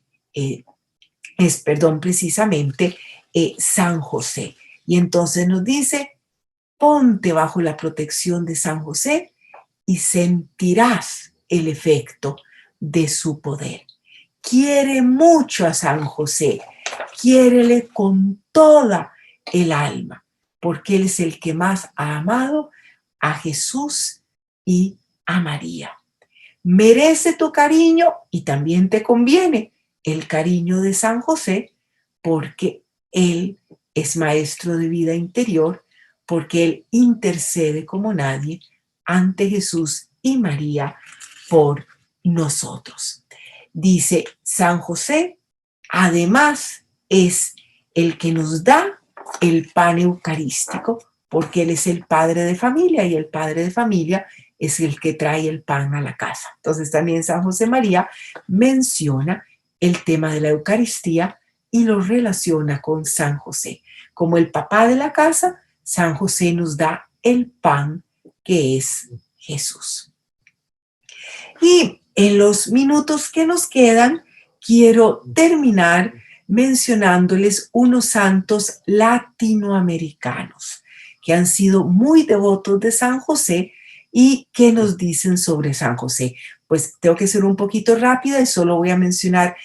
precisamente San José. Y entonces nos dice, ponte bajo la protección de San José y sentirás el efecto de su poder. Quiere mucho a San José, quiérele con toda el alma, porque Él es el que más ha amado a Jesús y a María. Merece tu cariño y también te conviene el cariño de San José, porque Él es maestro de vida interior, porque Él intercede como nadie ante Jesús y María por nosotros. Dice San José, además es el que nos da el pan eucarístico, porque Él es el padre de familia y el padre de familia es el que trae el pan a la casa. Entonces también San José María menciona el tema de la Eucaristía y lo relaciona con San José. Como el papá de la casa, San José nos da el pan que es Jesús. Y en los minutos que nos quedan, quiero terminar mencionándoles unos santos latinoamericanos que han sido muy devotos de San José y que nos dicen sobre San José. Pues tengo que ser un poquito rápida y solo voy a mencionar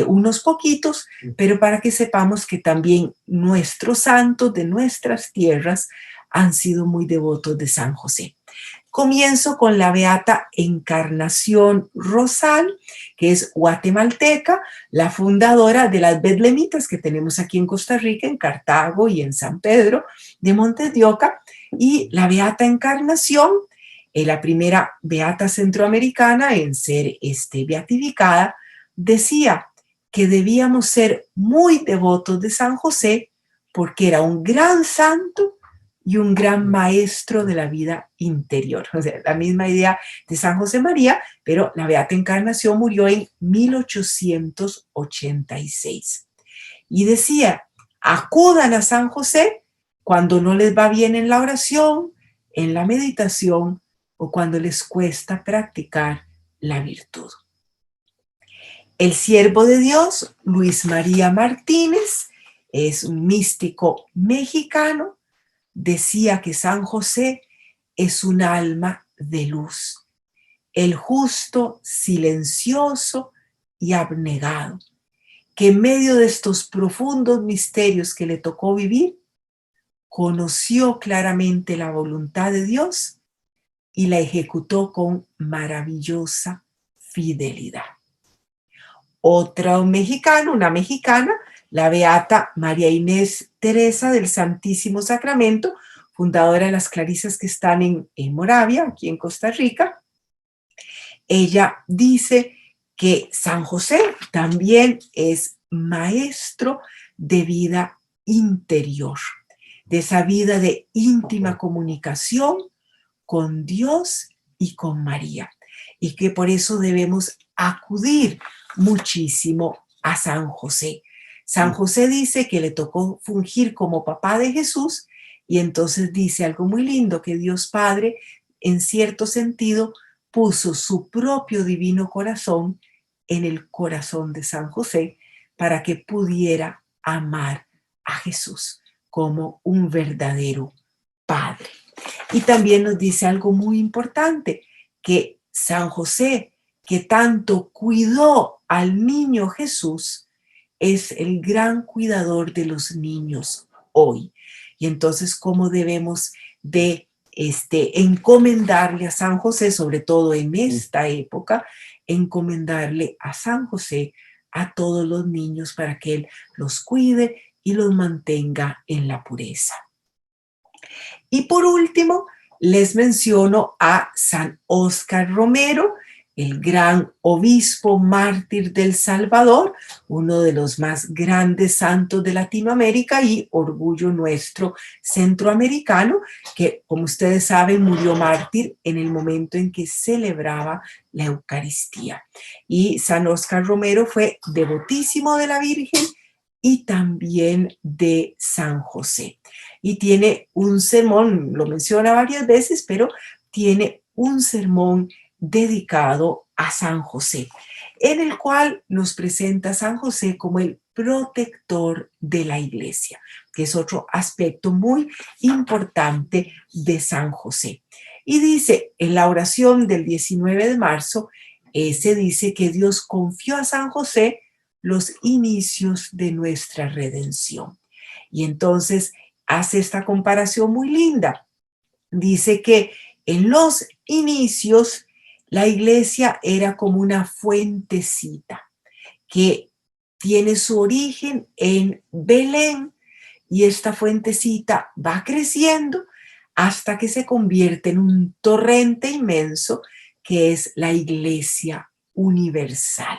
unos poquitos, pero para que sepamos que también nuestros santos de nuestras tierras han sido muy devotos de San José. Comienzo con la beata Encarnación Rosal, que es guatemalteca, la fundadora de las betlemitas que tenemos aquí en Costa Rica, en Cartago y en San Pedro de Montes de Oca. Y la beata Encarnación, la primera beata centroamericana en ser beatificada, decía que debíamos ser muy devotos de San José porque era un gran santo y un gran maestro de la vida interior. O sea, la misma idea de San José María, pero la Beata Encarnación murió en 1886. Y decía, acudan a San José cuando no les va bien en la oración, en la meditación o cuando les cuesta practicar la virtud. El siervo de Dios, Luis María Martínez, es un místico mexicano, decía que San José es un alma de luz, el justo, silencioso y abnegado, que en medio de estos profundos misterios que le tocó vivir, conoció claramente la voluntad de Dios y la ejecutó con maravillosa fidelidad. Otro mexicano, una mexicana, la beata María Inés Teresa del Santísimo Sacramento, fundadora de las Clarisas que están en Moravia, aquí en Costa Rica. Ella dice que San José también es maestro de vida interior, de esa vida de íntima comunicación con Dios y con María, y que por eso debemos acudir muchísimo a San José. San José dice que le tocó fungir como papá de Jesús y entonces dice algo muy lindo, que Dios Padre, en cierto sentido, puso su propio divino corazón en el corazón de San José para que pudiera amar a Jesús como un verdadero padre. Y también nos dice algo muy importante, que San José, que tanto cuidó al niño Jesús, es el gran cuidador de los niños hoy. Y entonces, ¿cómo debemos de encomendarle a San José, sobre todo en esta época, encomendarle a San José a todos los niños para que él los cuide y los mantenga en la pureza. Y por último, les menciono a San Óscar Romero, el gran obispo mártir del Salvador, uno de los más grandes santos de Latinoamérica y orgullo nuestro centroamericano, que, como ustedes saben, murió mártir en el momento en que celebraba la Eucaristía. Y San Óscar Romero fue devotísimo de la Virgen y también de San José. Y tiene un sermón, lo menciona varias veces, pero tiene un sermón dedicado a San José, en el cual nos presenta a San José como el protector de la iglesia, que es otro aspecto muy importante de San José. Y dice, en la oración del 19 de marzo, se dice que Dios confió a San José los inicios de nuestra redención. Y entonces hace esta comparación muy linda. Dice que en los inicios la iglesia era como una fuentecita que tiene su origen en Belén y esta fuentecita va creciendo hasta que se convierte en un torrente inmenso que es la iglesia universal.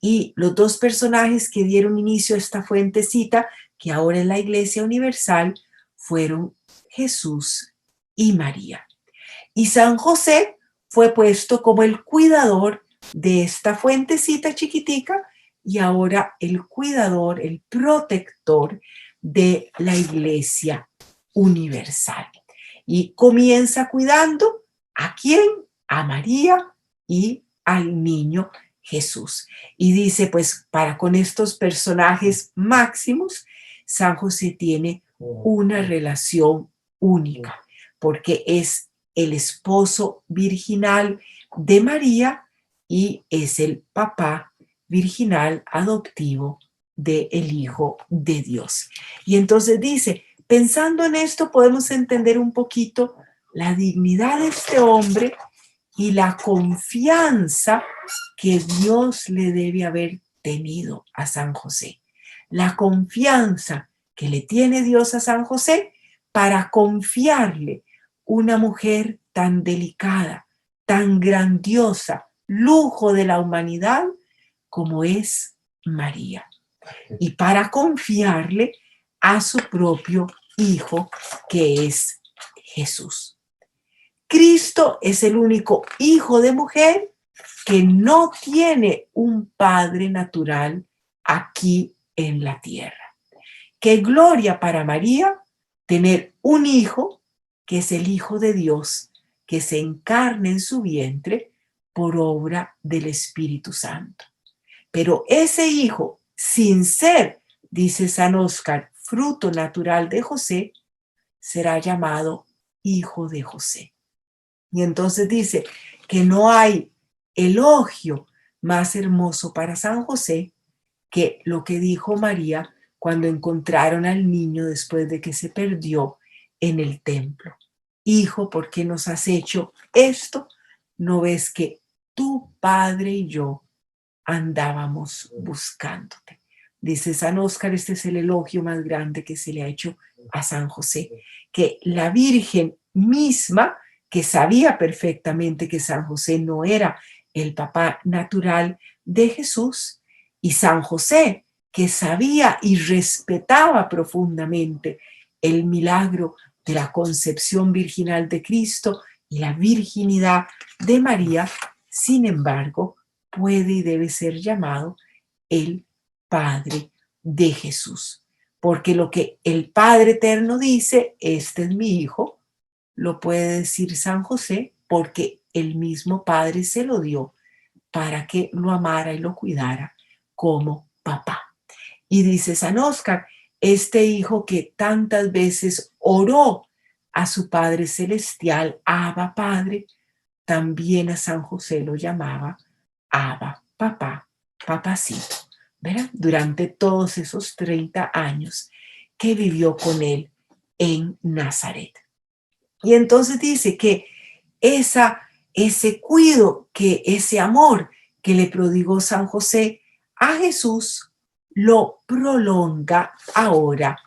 Y los dos personajes que dieron inicio a esta fuentecita, que ahora es la iglesia universal, fueron Jesús y María. Y San José fue puesto como el cuidador de esta fuentecita chiquitica y ahora el cuidador, el protector de la iglesia universal. Y comienza cuidando ¿a quién? A María y al niño Jesús. Y dice, pues para con estos personajes máximos, San José tiene una relación única, porque es el esposo virginal de María y es el papá virginal adoptivo del Hijo de Dios. Y entonces dice, pensando en esto podemos entender un poquito la dignidad de este hombre y la confianza que Dios le debe haber tenido a San José. La confianza que le tiene Dios a San José para confiarle una mujer tan delicada, tan grandiosa, lujo de la humanidad como es María. Y para confiarle a su propio Hijo, que es Jesús. Cristo es el único hijo de mujer que no tiene un padre natural aquí en la tierra. Qué gloria para María tener un hijo que es el Hijo de Dios, que se encarna en su vientre por obra del Espíritu Santo. Pero ese hijo, sin ser, dice San Óscar, fruto natural de José, será llamado Hijo de José. Y entonces dice que no hay elogio más hermoso para San José que lo que dijo María cuando encontraron al niño después de que se perdió en el templo. Hijo, ¿por qué nos has hecho esto? ¿No ves que tu padre y yo andábamos buscándote? Dice San Óscar, este es el elogio más grande que se le ha hecho a San José, que la Virgen misma, que sabía perfectamente que San José no era el papá natural de Jesús, y San José, que sabía y respetaba profundamente el milagro de la concepción virginal de Cristo y la virginidad de María, sin embargo, puede y debe ser llamado el Padre de Jesús. Porque lo que el Padre Eterno dice, este es mi Hijo, lo puede decir San José porque el mismo Padre se lo dio para que lo amara y lo cuidara como papá. Y dice San Óscar, este hijo que tantas veces oró a su Padre Celestial, Abba Padre, también a San José lo llamaba Abba Papá, papacito, ¿verdad? Durante todos esos 30 años que vivió con él en Nazaret. Y entonces dice que ese cuido, que ese amor que le prodigó San José a Jesús, lo prolonga ahora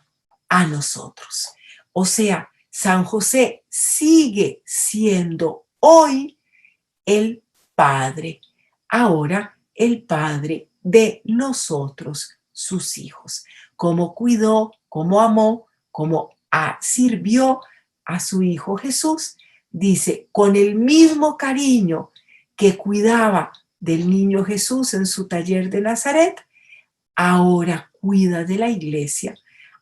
a nosotros. O sea, San José sigue siendo hoy el Padre, ahora el Padre de nosotros, sus hijos. Como cuidó, como amó, como sirvió a su Hijo Jesús, dice, con el mismo cariño que cuidaba del niño Jesús en su taller de Nazaret, ahora cuida de la iglesia,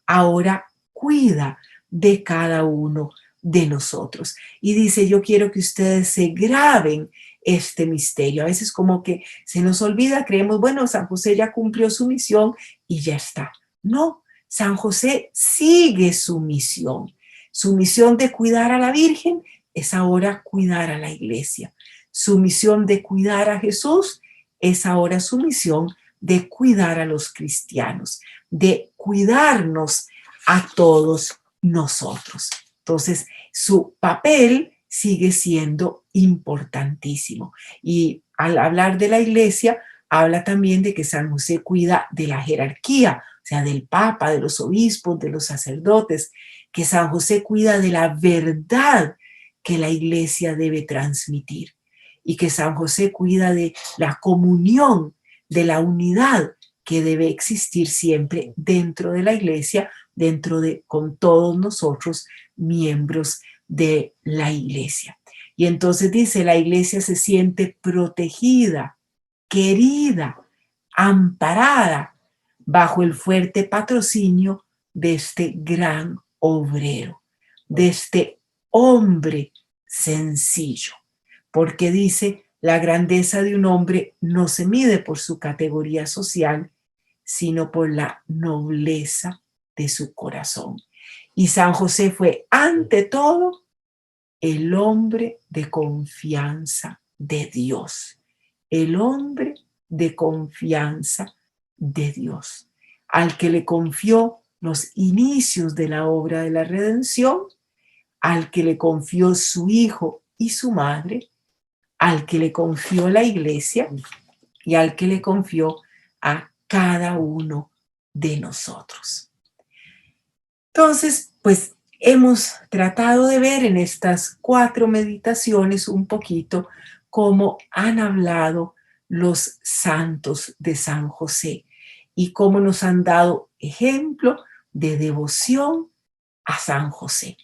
ahora cuida de cada uno de nosotros. Y dice, yo quiero que ustedes se graben este misterio. A veces como que se nos olvida, creemos, bueno, San José ya cumplió su misión y ya está. No, San José sigue su misión. Su misión de cuidar a la Virgen es ahora cuidar a la iglesia. Su misión de cuidar a Jesús es ahora su misión de cuidar a los cristianos, de cuidarnos a todos nosotros. Entonces, su papel sigue siendo importantísimo. Y al hablar de la iglesia, habla también de que San José cuida de la jerarquía, o sea, del papa, de los obispos, de los sacerdotes, que San José cuida de la verdad que la iglesia debe transmitir y que San José cuida de la comunión, de la unidad que debe existir siempre dentro de la iglesia, con todos nosotros, miembros de la iglesia. Y entonces dice, la iglesia se siente protegida, querida, amparada bajo el fuerte patrocinio de este gran obrero, de este hombre sencillo, porque dice, la grandeza de un hombre no se mide por su categoría social, sino por la nobleza de su corazón. Y San José fue, ante todo, el hombre de confianza de Dios. El hombre de confianza de Dios, al que le confió los inicios de la obra de la redención, al que le confió su hijo y su madre, al que le confió la iglesia y al que le confió a cada uno de nosotros. Entonces, pues hemos tratado de ver en estas 4 meditaciones un poquito cómo han hablado los santos de San José y cómo nos han dado ejemplo de devoción a San José.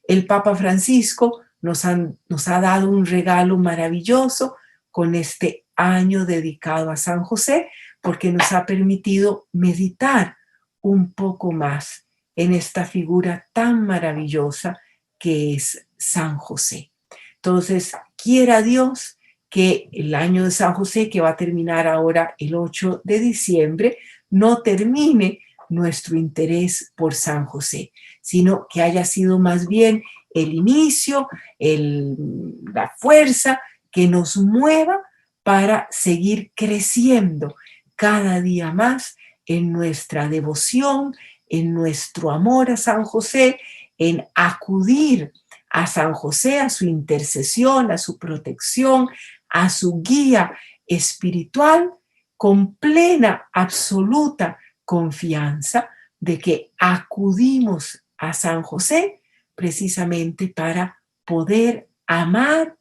El Papa Francisco nos ha dado un regalo maravilloso con este año dedicado a San José, porque nos ha permitido meditar un poco más en esta figura tan maravillosa que es San José. Entonces, quiera Dios que el año de San José, que va a terminar ahora el 8 de diciembre, no termine nuestro interés por San José, sino que haya sido más bien el inicio, la fuerza que nos mueva para seguir creciendo cada día más en nuestra devoción, en nuestro amor a San José, en acudir a San José, a su intercesión, a su protección, a su guía espiritual, con plena, absoluta confianza de que acudimos a San José precisamente para poder amar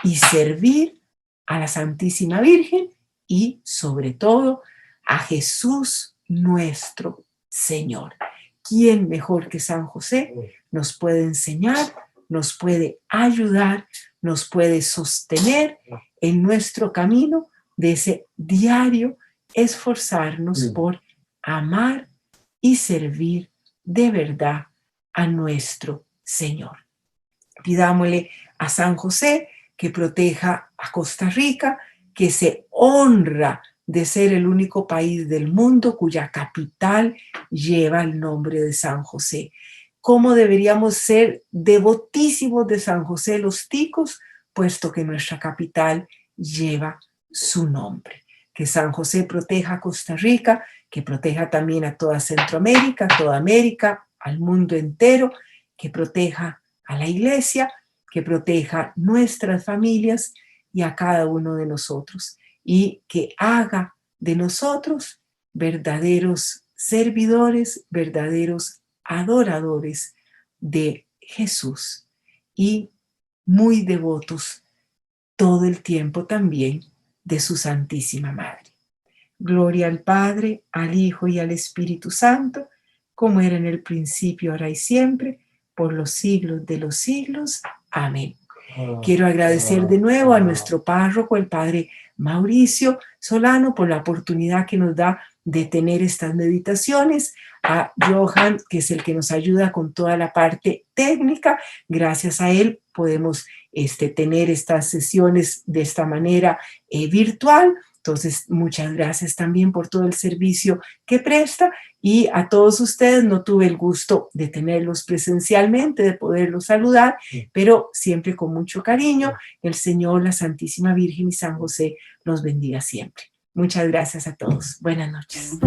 y servir a la Santísima Virgen y sobre todo a Jesús nuestro Señor. ¿Quién mejor que San José nos puede enseñar, nos puede ayudar, nos puede sostener en nuestro camino de ese diario esforzarnos por amar y servir de verdad a nuestro Señor? Pidámosle a San José que proteja a Costa Rica, que se honra de ser el único país del mundo cuya capital lleva el nombre de San José. ¿Cómo deberíamos ser devotísimos de San José los ticos, puesto que nuestra capital lleva su nombre? Que San José proteja a Costa Rica, que proteja también a toda Centroamérica, a toda América, al mundo entero, que proteja a la iglesia, que proteja nuestras familias y a cada uno de nosotros, y que haga de nosotros verdaderos servidores, verdaderos adoradores de Jesús y muy devotos todo el tiempo también de su Santísima Madre. Gloria al Padre, al Hijo y al Espíritu Santo, como era en el principio, ahora y siempre, por los siglos de los siglos. Amén. Quiero agradecer de nuevo a nuestro párroco, el Padre Mauricio Solano, por la oportunidad que nos da de tener estas meditaciones, a Johan, que es el que nos ayuda con toda la parte técnica. Gracias a él podemos tener estas sesiones de esta manera virtual. Entonces, muchas gracias también por todo el servicio que presta, y a todos ustedes no tuve el gusto de tenerlos presencialmente, de poderlos saludar, pero siempre con mucho cariño. El Señor, la Santísima Virgen y San José los bendiga siempre. Muchas gracias a todos. Buenas noches.